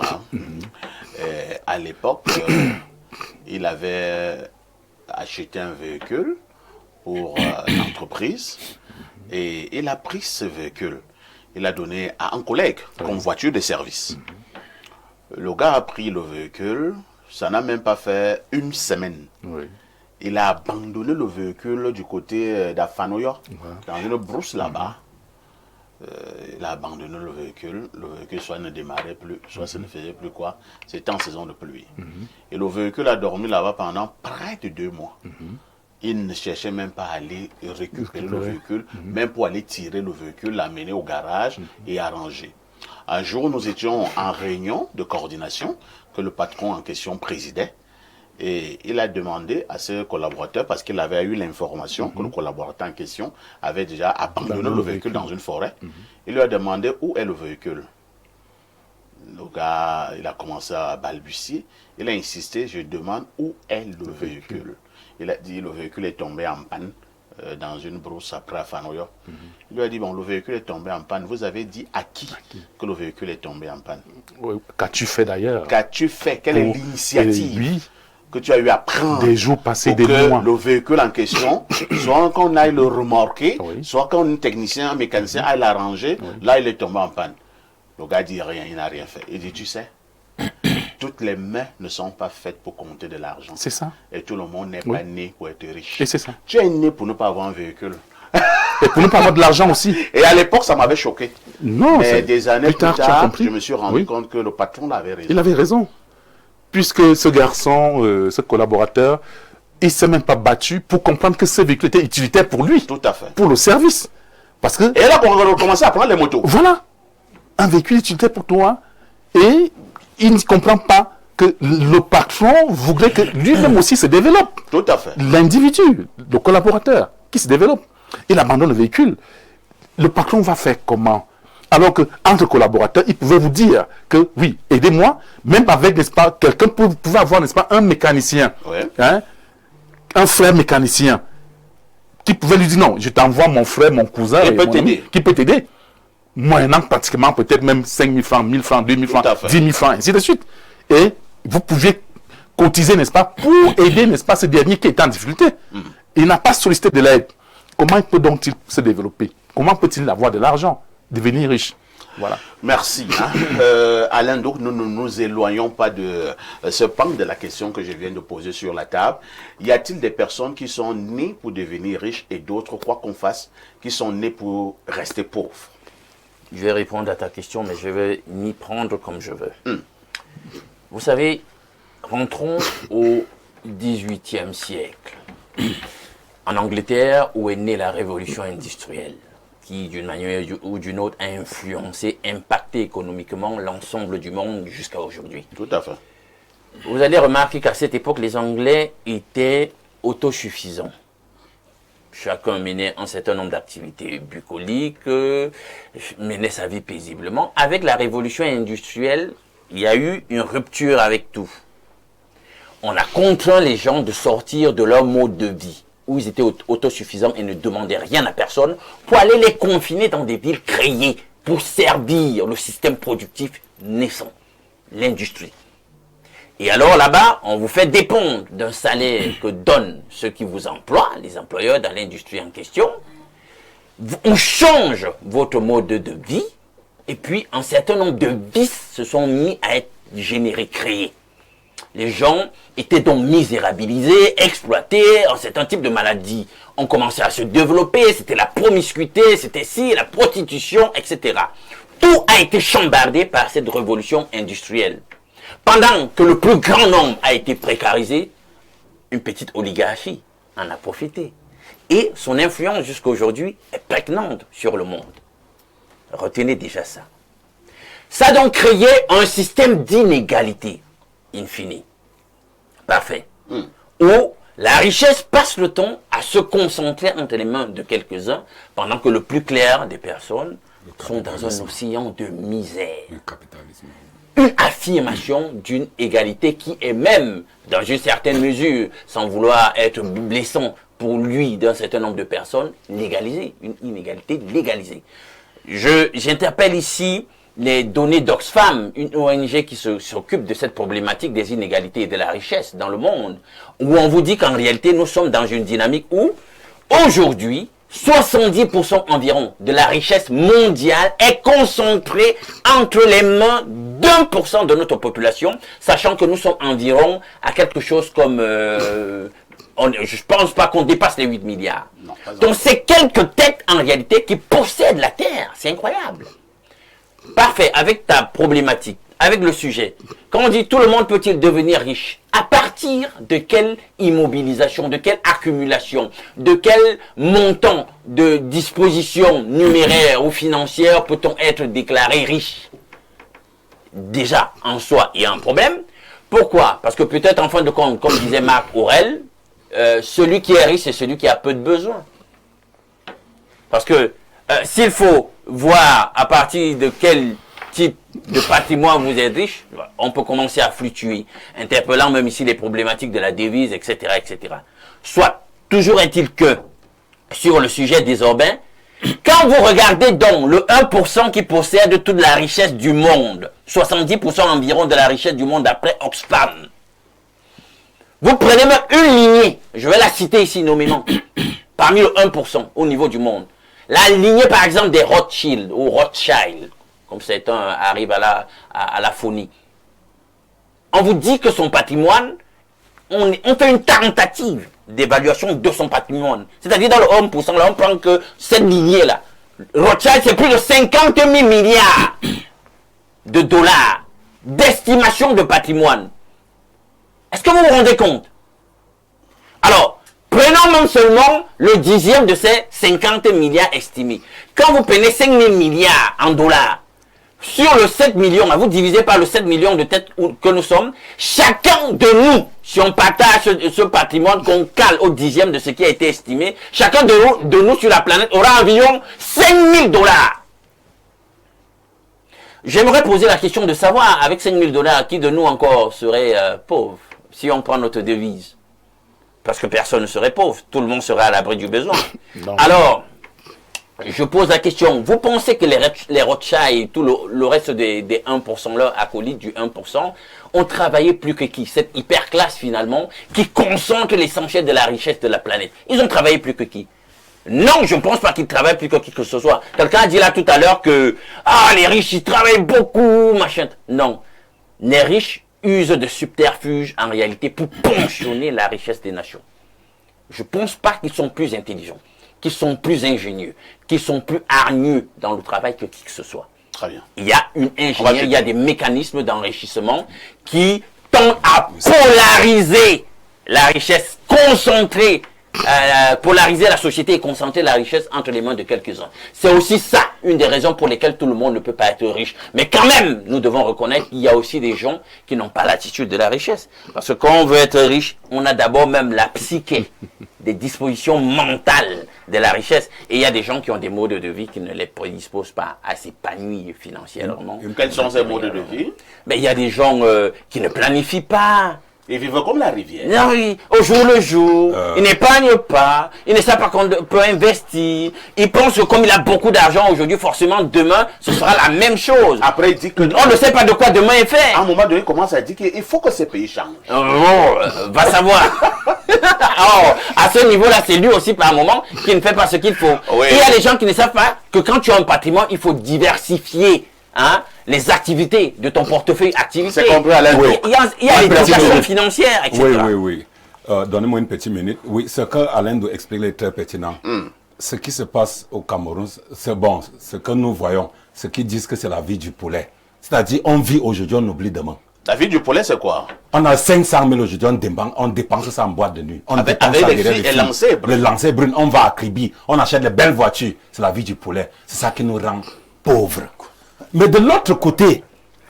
à l'époque, il avait acheté un véhicule pour l'entreprise et il a pris ce véhicule. Il a donné à un collègue comme voiture de service. Le gars a pris le véhicule, ça n'a même pas fait une semaine. Il a abandonné le véhicule du côté d'Afanoya, dans une brousse là-bas. Il a abandonné le véhicule soit ne démarrait plus, soit ça ne faisait plus quoi. C'était en saison de pluie. Et le véhicule a dormi là-bas pendant près de 2 mois. Il ne cherchait même pas à aller récupérer le véhicule, même pour aller tirer le véhicule, l'amener au garage et arranger. Un jour, nous étions en réunion de coordination que le patron en question présidait. Et il a demandé à ses collaborateurs, parce qu'il avait eu l'information que le collaborateur en question avait déjà abandonné le véhicule dans une forêt. Il lui a demandé où est le véhicule. Le gars, il a commencé à balbutier. Il a insisté, je demande où est le véhicule. Il a dit le véhicule est tombé en panne dans une brousse après Afanoyo. Il lui a dit, bon, le véhicule est tombé en panne. Vous avez dit à qui que le véhicule est tombé en panne? Qu'as-tu fait d'ailleurs? Qu'as-tu fait? Quelle est l'initiative que tu as eu à prendre des jours passés, des que mois. Le véhicule en question, soit qu'on aille le remorquer, soit qu'un technicien, un mécanicien aille l'arranger, là il est tombé en panne. Le gars dit rien, il n'a rien fait. Il dit, tu sais, toutes les mains ne sont pas faites pour compter de l'argent. C'est ça. Et tout le monde n'est pas né pour être riche. Et c'est ça. Tu es né pour ne pas avoir un véhicule. Et pour ne pas avoir de l'argent aussi. Et à l'époque, ça m'avait choqué. Non, mais des années plus tard, je me suis rendu compte que le patron avait raison. Il avait raison. Puisque ce garçon, ce collaborateur, il ne s'est même pas battu pour comprendre que ce véhicule était utilitaire pour lui. Tout à fait. Pour le service. Parce que... Et là, on va recommencer à prendre les motos. Voilà. Un véhicule utilitaire pour toi. Et il ne comprend pas que le patron voudrait que lui-même aussi se développe. Tout à fait. L'individu, le collaborateur qui se développe. Il abandonne le véhicule. Le patron va faire comment? Alors qu'entre collaborateurs, il pouvait vous dire que oui, aidez-moi, même avec, n'est-ce pas, quelqu'un pouvait avoir, n'est-ce pas, un mécanicien, un frère mécanicien, qui pouvait lui dire non, je t'envoie mon frère, mon cousin, qui peut t'aider. Moyennant pratiquement peut-être même 5 000 francs, 1 000 francs, 2 000 francs, 10 000 francs, ainsi de suite. Et vous pouviez cotiser, n'est-ce pas, pour aider, n'est-ce pas, ce dernier qui est en difficulté. Il n'a pas sollicité de l'aide. Comment peut donc-il se développer? Comment peut-il avoir de l'argent, devenir riche? Voilà. Merci. Alain, donc nous ne nous éloignons pas de ce pan de la question que je viens de poser sur la table. Y a-t-il des personnes qui sont nées pour devenir riches et d'autres, quoi qu'on fasse, qui sont nées pour rester pauvres? Je vais répondre à ta question, mais je vais m'y prendre comme je veux. Vous savez, rentrons au XVIIIe siècle. En Angleterre, où est née la révolution industrielle, qui d'une manière ou d'une autre a influencé, impacté économiquement l'ensemble du monde jusqu'à aujourd'hui. Tout à fait. Vous allez remarquer qu'à cette époque, les Anglais étaient autosuffisants. Chacun menait un certain nombre d'activités bucoliques, menait sa vie paisiblement. Avec la révolution industrielle, il y a eu une rupture avec tout. On a contraint les gens de sortir de leur mode de vie, où ils étaient autosuffisants et ne demandaient rien à personne, pour aller les confiner dans des villes créées pour servir le système productif naissant, l'industrie. Et alors là-bas, on vous fait dépendre d'un salaire que donnent ceux qui vous emploient, les employeurs dans l'industrie en question. On change votre mode de vie, et puis un certain nombre de vices se sont mis à être générés, créés. Les gens étaient donc misérabilisés, exploités, un certain type de maladies ont commencé à se développer, c'était la promiscuité, c'était la prostitution, etc. Tout a été chambardé par cette révolution industrielle. Pendant que le plus grand nombre a été précarisé, une petite oligarchie en a profité. Et son influence jusqu'à aujourd'hui est prégnante sur le monde. Retenez déjà ça. Ça a donc créé un système d'inégalité infinie. Parfait. Où la richesse passe le temps à se concentrer entre les mains de quelques-uns, pendant que le plus clair des personnes sont dans un océan de misère. Le capitalisme. Une affirmation d'une égalité qui est même, dans une certaine mesure, sans vouloir être blessant pour lui d'un certain nombre de personnes, légalisée, une inégalité légalisée. J'interpelle ici les données d'Oxfam, une ONG qui s'occupe de cette problématique des inégalités et de la richesse dans le monde, où on vous dit qu'en réalité, nous sommes dans une dynamique où, aujourd'hui, 70% environ de la richesse mondiale est concentrée entre les mains d'1% de notre population, sachant que nous sommes environ à quelque chose comme... je ne pense pas qu'on dépasse les 8 milliards. Non, donc c'est quelques têtes en réalité qui possèdent la Terre. C'est incroyable. Parfait, avec ta problématique, avec le sujet. Quand on dit tout le monde peut-il devenir riche, à partir de quelle immobilisation, de quelle accumulation, de quel montant de disposition numéraire ou financière peut-on être déclaré riche? Déjà, en soi, il y a un problème. Pourquoi? Parce que peut-être en fin de compte, comme disait Marc Aurèle, celui qui est riche, c'est celui qui a peu de besoins. Parce que s'il faut voir à partir de quel type de patrimoine vous êtes riche, on peut commencer à fluctuer, interpellant même ici les problématiques de la devise, etc., etc. Soit, toujours est-il que, sur le sujet des urbains. Quand vous regardez donc le 1% qui possède toute la richesse du monde, 70% environ de la richesse du monde après Oxfam, vous prenez même une lignée, je vais la citer ici nommément, parmi le 1% au niveau du monde. La lignée par exemple des Rothschild ou Rothschild, comme certains arrivent à la phonie. On vous dit que son patrimoine, on fait une tentative d'évaluation de son patrimoine. C'est-à-dire dans le 1%, là, on prend que cette lignée-là. Rothschild, c'est plus de 50 000 milliards de dollars d'estimation de patrimoine. Est-ce que vous vous rendez compte? Alors, prenons même seulement le 10e de ces 50 milliards estimés. Quand vous prenez 5 000 milliards en dollars, sur le 7 millions, vous divisez par le 7 millions de têtes que nous sommes, chacun de nous, si on partage ce patrimoine qu'on cale au 10e de ce qui a été estimé, chacun de nous sur la planète aura environ 5 000 dollars. J'aimerais poser la question de savoir, avec 5 000 dollars, qui de nous encore serait pauvre, si on prend notre devise? Parce que personne ne serait pauvre, tout le monde serait à l'abri du besoin. Non. Alors, je pose la question, vous pensez que les Rothschild, tout le reste des 1%, leurs acolytes du 1%, ont travaillé plus que qui? Cette hyperclasse finalement, qui concentre l'essentiel de la richesse de la planète. Ils ont travaillé plus que qui? Non, je ne pense pas qu'ils travaillent plus que qui que ce soit. Quelqu'un a dit là tout à l'heure que, les riches, ils travaillent beaucoup, machin. Non, les riches usent de subterfuges en réalité pour ponctionner la richesse des nations. Je ne pense pas qu'ils sont plus intelligents, qui sont plus ingénieux, qui sont plus hargneux dans le travail que qui que ce soit. Très bien. Il y a une ingénierie, il y a des mécanismes d'enrichissement qui tendent à polariser la richesse, concentrer, polariser la société et concentrer la richesse entre les mains de quelques-uns. C'est aussi ça, une des raisons pour lesquelles tout le monde ne peut pas être riche. Mais quand même, nous devons reconnaître qu'il y a aussi des gens qui n'ont pas l'attitude de la richesse. Parce que quand on veut être riche, on a d'abord même la psyché, des dispositions mentales de la richesse. Et il y a des gens qui ont des modes de vie qui ne les prédisposent pas à s'épanouir financièrement. Quels sont ces modes de vie? Mais il y a des gens qui ne planifient pas. Ils vivent comme la rivière. Non, oui, au jour le jour. Il n'épargne pas. Il ne sait pas qu'on peut investir. Il pense que comme il a beaucoup d'argent aujourd'hui, forcément demain, ce sera la même chose. Après, il dit que... On ne sait pas de quoi demain est fait. À un moment donné, il commence à dire qu'il faut que ces pays changent. Va savoir. Alors, à ce niveau-là, c'est lui aussi par moment qui ne fait pas ce qu'il faut. Oui. Il y a des gens qui ne savent pas que quand tu as un patrimoine, il faut diversifier les activités de ton portefeuille activité. C'est compris à l'aide. Il y a l'éducation financière, etc. Oui. Donnez-moi une petite minute. Oui, ce que Alain doit expliquer est très pertinent. Ce qui se passe au Cameroun, c'est bon. Ce que nous voyons, ce qu'ils disent que c'est la vie du poulet. C'est-à-dire, on vit aujourd'hui, on oublie demain. La vie du poulet, c'est quoi? On a 500 000 aujourd'hui, on dépense ça en boîte de nuit. Avec les lancers brunes. Les lancers brunes, on va à Kribi, on achète les belles voitures. C'est la vie du poulet. C'est ça qui nous rend pauvres. Mais de l'autre côté,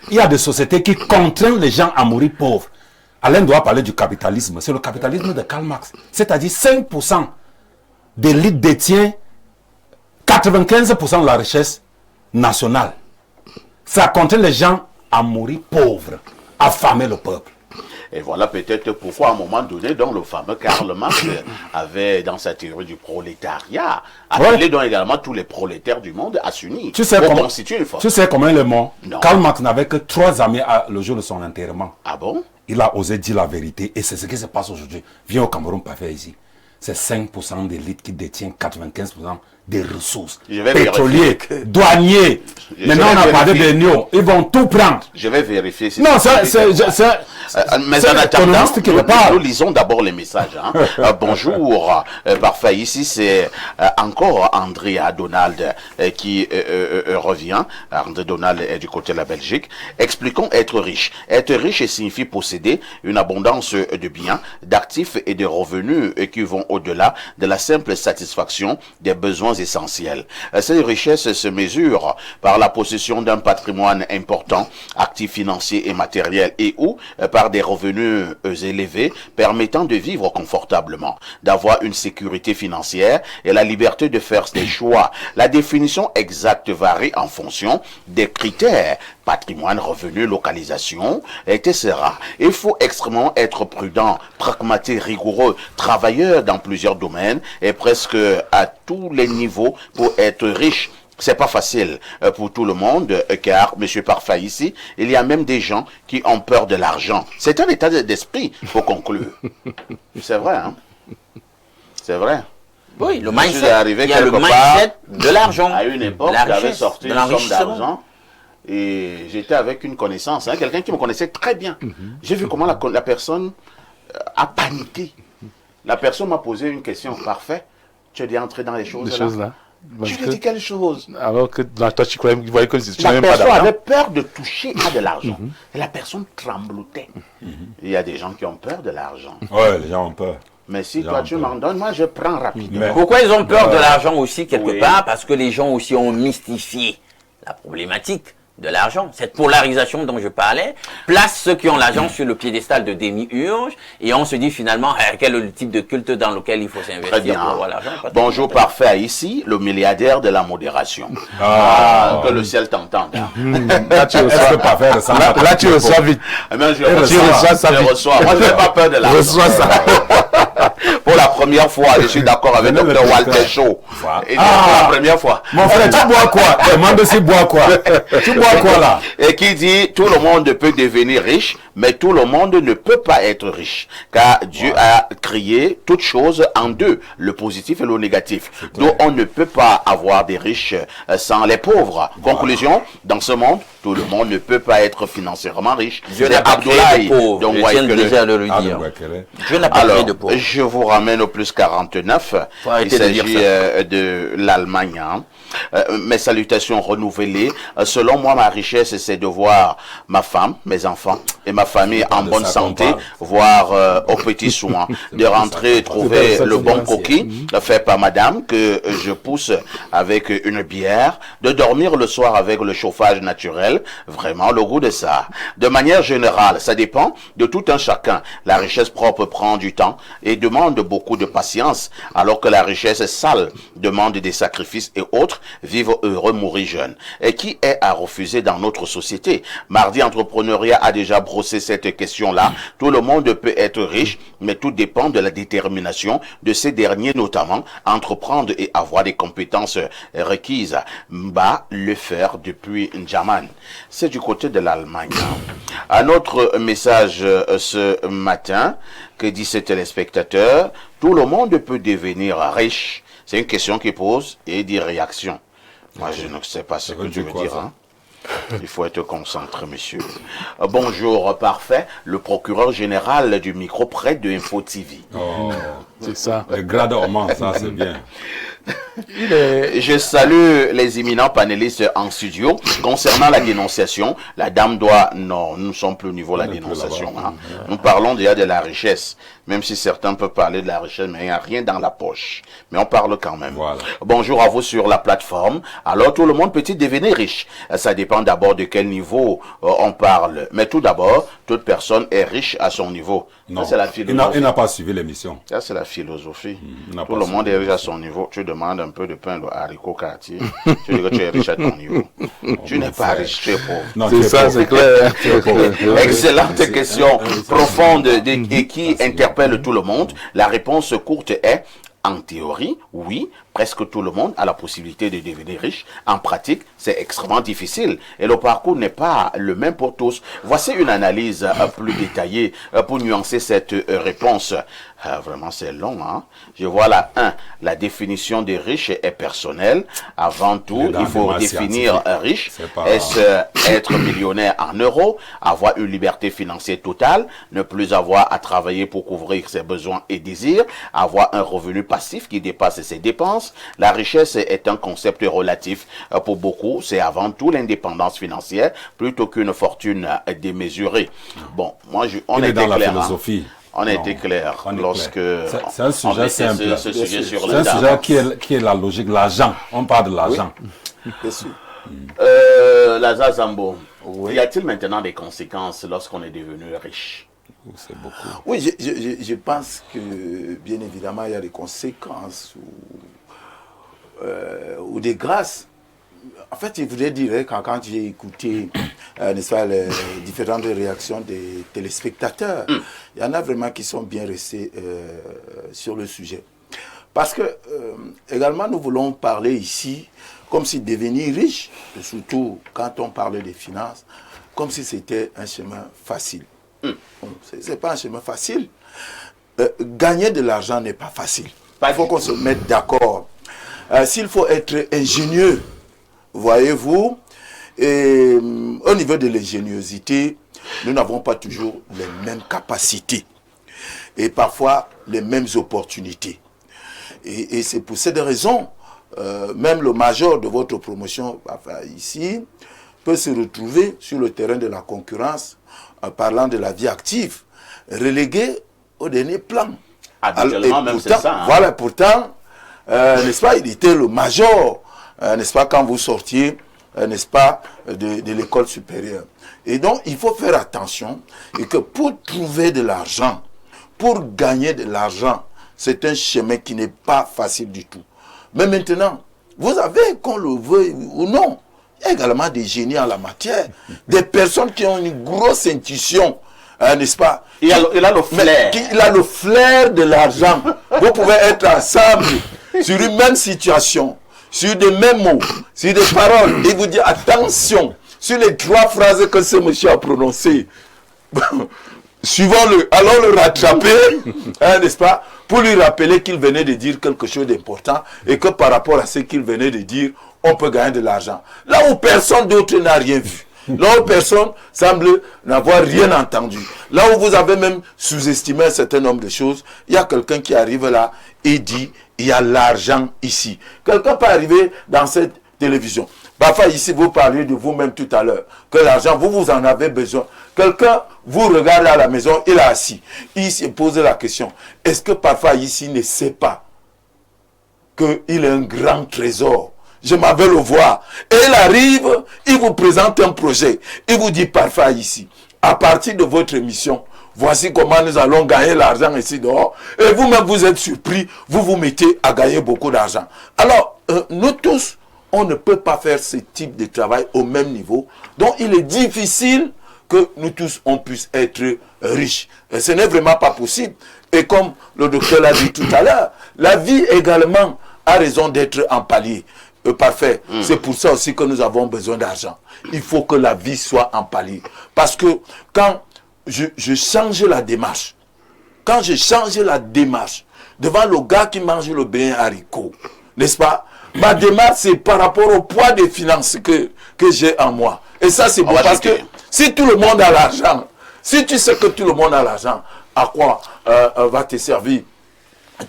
il y a des sociétés qui contraignent les gens à mourir pauvres. Alain doit parler du capitalisme. C'est le capitalisme de Karl Marx. C'est-à-dire 5% de l'élite détient 95% de la richesse nationale. Ça contraint les gens à mourir pauvres, à affamer le peuple. Et voilà peut-être pourquoi à un moment donné, donc, le fameux Karl Marx avait, dans sa théorie du prolétariat, appelé donc également tous les prolétaires du monde à s'unir pour constituer une force. Tu sais comment il est mort? Karl Marx n'avait que 3 amis le jour de son enterrement. Ah bon? Il a osé dire la vérité et c'est ce qui se passe aujourd'hui. Viens au Cameroun, pas faire ici. C'est 5% d'élite qui détient 95% des ressources. Pétroliers, douaniers. Maintenant, on a parlé des néos. Ils vont tout prendre. Je vais vérifier si non, mais en attendant, nous lisons d'abord les messages. Bonjour, parfait. Ici, c'est encore Andrea Donald qui revient. André Donald est du côté de la Belgique. Expliquons être riche. Être riche signifie posséder une abondance de biens, d'actifs et de revenus qui vont au-delà de la simple satisfaction des besoins essentiels. Cette richesse se mesure par la possession d'un patrimoine important, actifs financiers et matériels, et ou par des revenus élevés permettant de vivre confortablement, d'avoir une sécurité financière et la liberté de faire des choix. La définition exacte varie en fonction des critères: patrimoine, revenu, localisation, etc. Il faut extrêmement être prudent, pragmatique, rigoureux, travailleur dans plusieurs domaines et presque à tous les niveaux pour être riche. C'est pas facile pour tout le monde, car, Monsieur Parfait, ici, il y a même des gens qui ont peur de l'argent. C'est un état d'esprit, pour conclure. C'est vrai, hein? C'est vrai. Oui, le mindset. Il y a le mindset de l'argent. À une époque, j'avais sorti une somme d'argent et j'étais avec une connaissance, hein, quelqu'un qui me connaissait très bien. J'ai vu comment la personne a paniqué. La personne m'a posé une question. Parfait. Tu es déjà entré dans les choses là. Tu lui as dit quelle chose? Alors que dans toi, tu voyais que tu la n'avais pas personne d'argent. avait peur de toucher à de l'argent. Et la personne tremblotait. Il y a des gens qui ont peur de l'argent. Ouais, les gens ont peur. Mais si toi tu m'en donnes, moi je prends rapidement. Pourquoi ils ont peur de l'argent aussi quelque part? Parce que les gens aussi ont mystifié la problématique de l'argent. Cette polarisation dont je parlais place ceux qui ont l'argent sur le piédestal de démiurge et on se dit finalement quel est le type de culte dans lequel il faut s'investir pour avoir l'argent. Bonjour Parfait, ici le milliardaire de la modération. Que le ciel t'entende. Là tu reçois vite. Je reçois. Moi je n'ai pas peur de l'argent. Reçois ça. Pour la première fois, je suis d'accord avec Dr Walter Shaw. Et pour la première fois. Mon frère, tu bois quoi? Demande aussi bois quoi? Tu bois quoi là? Et qui dit tout le monde peut devenir riche, mais tout le monde ne peut pas être riche. Car Dieu a créé toutes choses en deux, le positif et le négatif. Donc on ne peut pas avoir des riches sans les pauvres. Conclusion, dans ce monde, tout le monde ne peut pas être financièrement riche. Dieu n'a pas créé de pauvres. Donc, je tiens déjà de le dire. Dieu n'a pas créé de pauvres. Je vous ramène au plus 49. Il s'agit de l'Allemagne. Hein. Mes salutations renouvelées. Selon moi, ma richesse, c'est de voir ma femme, mes enfants et ma famille en bonne santé, voire aux petits soins, de rentrer et trouver le bon coquille fait par madame que je pousse avec une bière, de dormir le soir avec le chauffage naturel, vraiment le goût de ça. De manière générale, ça dépend de tout un chacun. La richesse propre prend du temps et demande beaucoup de patience, alors que la richesse sale demande des sacrifices et autres. Vivre heureux, mourir jeune. Et qui est à refuser dans notre société? Mardi Entrepreneuriat a déjà brossé cette question-là. Tout le monde peut être riche, mais tout dépend de la détermination de ces derniers, notamment entreprendre et avoir des compétences requises. Mba le faire depuis N'Djaman. C'est du côté de l'Allemagne. Un autre message ce matin que dit ce téléspectateur: tout le monde peut devenir riche. C'est une question qui pose et des réactions. Moi, je ne sais pas ce que tu veux dire. Hein? Il faut être concentré, monsieur. Bonjour, Parfait. Le procureur général du micro près de Info TV. Oh, c'est ça. Le grade dormant, ça, c'est bien. Je salue les éminents panélistes en studio. Concernant la dénonciation, la dame doit... Non, nous ne sommes plus au niveau de la dénonciation. Hein. Nous parlons déjà de la richesse. Même si certains peuvent parler de la richesse, mais il n'y a rien dans la poche. Mais on parle quand même. Voilà. Bonjour à vous sur la plateforme. Alors, tout le monde peut-il devenir riche? Ça dépend d'abord de quel niveau on parle. Mais tout d'abord, toute personne est riche à son niveau. Non, c'est la philosophie. Il n'a pas suivi l'émission. Ça, c'est la philosophie. Tout le monde est riche à son niveau. Tu demandes un peu de pain de haricot quartier. Tu dis que tu es riche à ton niveau. Tu n'es pas riche, tu es pauvre. C'est ça, c'est clair. Excellente question, profonde et qui interpelle tout le monde. La réponse courte est: en théorie, oui, presque tout le monde a la possibilité de devenir riche. En pratique, c'est extrêmement difficile et le parcours n'est pas le même pour tous. Voici une analyse plus détaillée pour nuancer cette réponse. Vraiment, c'est long. Hein? Je vois là, 1. La définition des riches est personnelle. Avant tout, il faut définir riche. Est-ce être millionnaire en euros, avoir une liberté financière totale, ne plus avoir à travailler pour couvrir ses besoins et désirs, avoir un revenu passif qui dépasse ses dépenses. La richesse est un concept relatif. Pour beaucoup, c'est avant tout l'indépendance financière plutôt qu'une fortune démesurée. Bon, moi, on est dans la philosophie. On a été clair lorsque c'est un sujet simple. Ce sujet sur c'est un sujet qui est la logique, l'argent. On parle de l'argent. Oui. Lazare Zambo, Oui. y a-t-il maintenant des conséquences lorsqu'on est devenu riche? C'est beaucoup. Oui, je pense que, bien évidemment, il y a des conséquences ou des grâces. En fait, je voudrais dire, quand j'ai écouté n'est-ce pas, les différentes réactions des téléspectateurs, il y en a vraiment qui sont bien restés sur le sujet. Parce que, également, nous voulons parler ici comme si devenir riche, et surtout quand on parlait des finances, comme si c'était un chemin facile. Bon, ce n'est pas un chemin facile. Gagner de l'argent n'est pas facile. Il faut qu'on se mette d'accord. S'il faut être ingénieux, voyez-vous, et au niveau de l'ingéniosité, nous n'avons pas toujours les mêmes capacités et parfois les mêmes opportunités. Et c'est pour cette raison, même le major de votre promotion, enfin, ici, peut se retrouver sur le terrain de la concurrence, en parlant de la vie active, relégué au dernier plan. Habituellement, même c'est ça. Hein. Voilà, pourtant, n'est-ce pas, il était le major, n'est-ce pas, quand vous sortiez, n'est-ce pas, de l'école supérieure. Et donc, il faut faire attention, et que pour trouver de l'argent, pour gagner de l'argent, c'est un chemin qui n'est pas facile du tout. Mais maintenant, vous avez, qu'on le veuille ou non, il y a également des génies en la matière, des personnes qui ont une grosse intuition, n'est-ce pas? Il a le flair. Il a le flair de l'argent. Vous pouvez être ensemble sur une même situation, sur des mêmes mots, sur des paroles, et vous dire attention, sur les 3 phrases que ce monsieur a prononcées, suivons-le, allons le rattraper, n'est-ce pas, pour lui rappeler qu'il venait de dire quelque chose d'important et que par rapport à ce qu'il venait de dire, on peut gagner de l'argent. Là où personne d'autre n'a rien vu. Là où personne semble n'avoir rien entendu. Là où vous avez même sous-estimé un certain nombre de choses, il y a quelqu'un qui arrive là et dit, il y a l'argent ici. Quelqu'un peut arriver dans cette télévision. Parfois ici, vous parliez de vous-même tout à l'heure, que l'argent, vous en avez besoin. Quelqu'un vous regarde à la maison, il est assis. Il se pose la question, est-ce que parfois ici ne sait pas qu'il a un grand trésor? Je m'en vais le voir. Et il arrive, il vous présente un projet. Il vous dit parfois ici, à partir de votre émission, voici comment nous allons gagner l'argent ici dehors. Et vous-même, vous êtes surpris, vous vous mettez à gagner beaucoup d'argent. Alors, nous tous, on ne peut pas faire ce type de travail au même niveau. Donc, il est difficile que nous tous, on puisse être riches. Et ce n'est vraiment pas possible. Et comme le docteur l'a dit tout à l'heure, la vie également a raison d'être en palier. Parfait. C'est pour ça aussi que nous avons besoin d'argent. Il faut que la vie soit en palier. Parce que quand je change la démarche, devant le gars qui mange le bien haricot, n'est-ce pas? Ma démarche, c'est par rapport au poids des finances que j'ai en moi. Et ça, c'est bon. Parce que si tout le monde a l'argent, si tu sais que tout le monde a l'argent, à quoi va te servir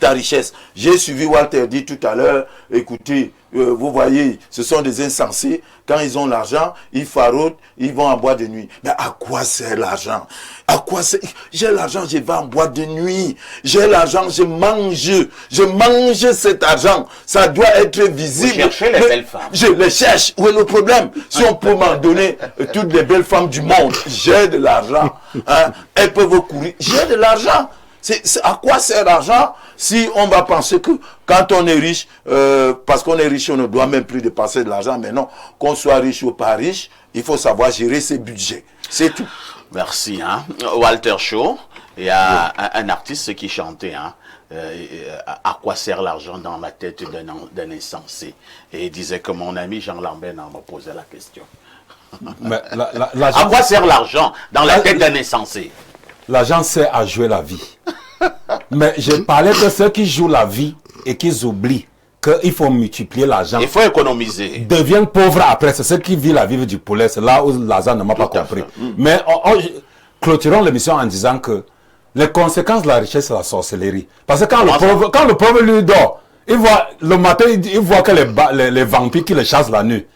ta richesse? J'ai suivi Walter dit tout à l'heure, écoutez, vous voyez, ce sont des insensés. Quand ils ont l'argent, ils faraudent, ils vont en boîte de nuit. Mais à quoi sert l'argent? À quoi sert? J'ai l'argent, je vais en boîte de nuit. J'ai l'argent, je mange cet argent. Ça doit être visible. Vous cherchez les belles femmes. Je les cherche. Où est le problème? Si on peut m'en donner toutes les belles femmes du monde, j'ai de l'argent. Hein? Elles peuvent courir. J'ai de l'argent. À quoi sert l'argent si on va penser que quand on est riche, parce qu'on est riche, on ne doit même plus dépenser de l'argent, mais non, qu'on soit riche ou pas riche, il faut savoir gérer ses budgets. C'est tout. Merci. Hein. Walter Shaw, il y a un artiste qui chantait, hein, à quoi sert l'argent dans la tête d'un insensé? Et il disait que mon ami Jean Lambert m'a posé la question. Mais à quoi sert l'argent dans la tête d'un insensé? L'argent sert à jouer la vie. Mais je parlais de ceux qui jouent la vie et qui oublient qu'il faut multiplier l'argent. Il faut économiser. Deviennent pauvres après. C'est ceux qui vivent la vie du poulet. C'est là où l'argent ne m'a pas compris. Mais clôturons l'émission en disant que les conséquences de la richesse, c'est la sorcellerie. Parce que quand le pauvre lui dort, il voit, le matin, il voit que les vampires qui le chassent la nuit.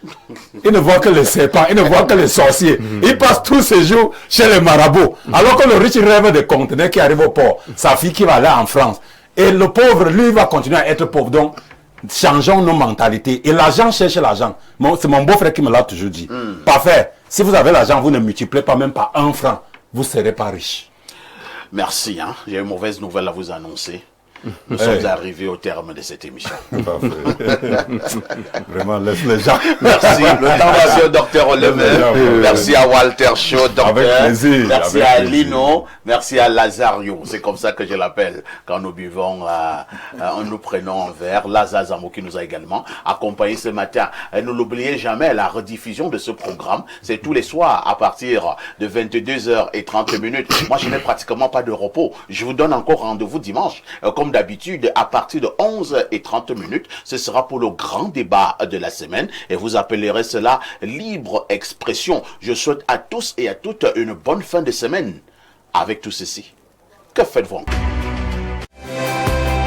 Il ne voit que les serpents, il ne voit que les sorciers. Il passe tous ses jours chez les marabouts. Alors que le riche rêve des conteneurs qui arrivent au port. Sa fille qui va aller en France. Et le pauvre, lui, va continuer à être pauvre. Donc, Changeons nos mentalités. Et l'argent cherche l'argent. C'est mon beau-frère qui me l'a toujours dit. Parfait. Si vous avez l'argent, vous ne multipliez pas même par 1 franc. Vous ne serez pas riche. Merci. J'ai une mauvaise nouvelle à vous annoncer. Nous sommes arrivés au terme de cette émission. Vraiment, laisse les gens. Merci. Le temps va au docteur Oleme. Merci à Walter Shaw, docteur. Avec plaisir. Merci à Lino. Merci à Lazario. C'est comme ça que je l'appelle quand nous buvons, nous prenons un verre. Lazare Zambo qui nous a également accompagnés ce matin. Et ne l'oubliez jamais, la rediffusion de ce programme, c'est tous les soirs à partir de 22h30. Moi, je n'ai pratiquement pas de repos. Je vous donne encore rendez-vous dimanche. Comme d'habitude, à partir de 11h30, ce sera pour le grand débat de la semaine et vous appellerez cela libre expression. Je souhaite à tous et à toutes une bonne fin de semaine. Avec tout ceci, que faites-vous encore?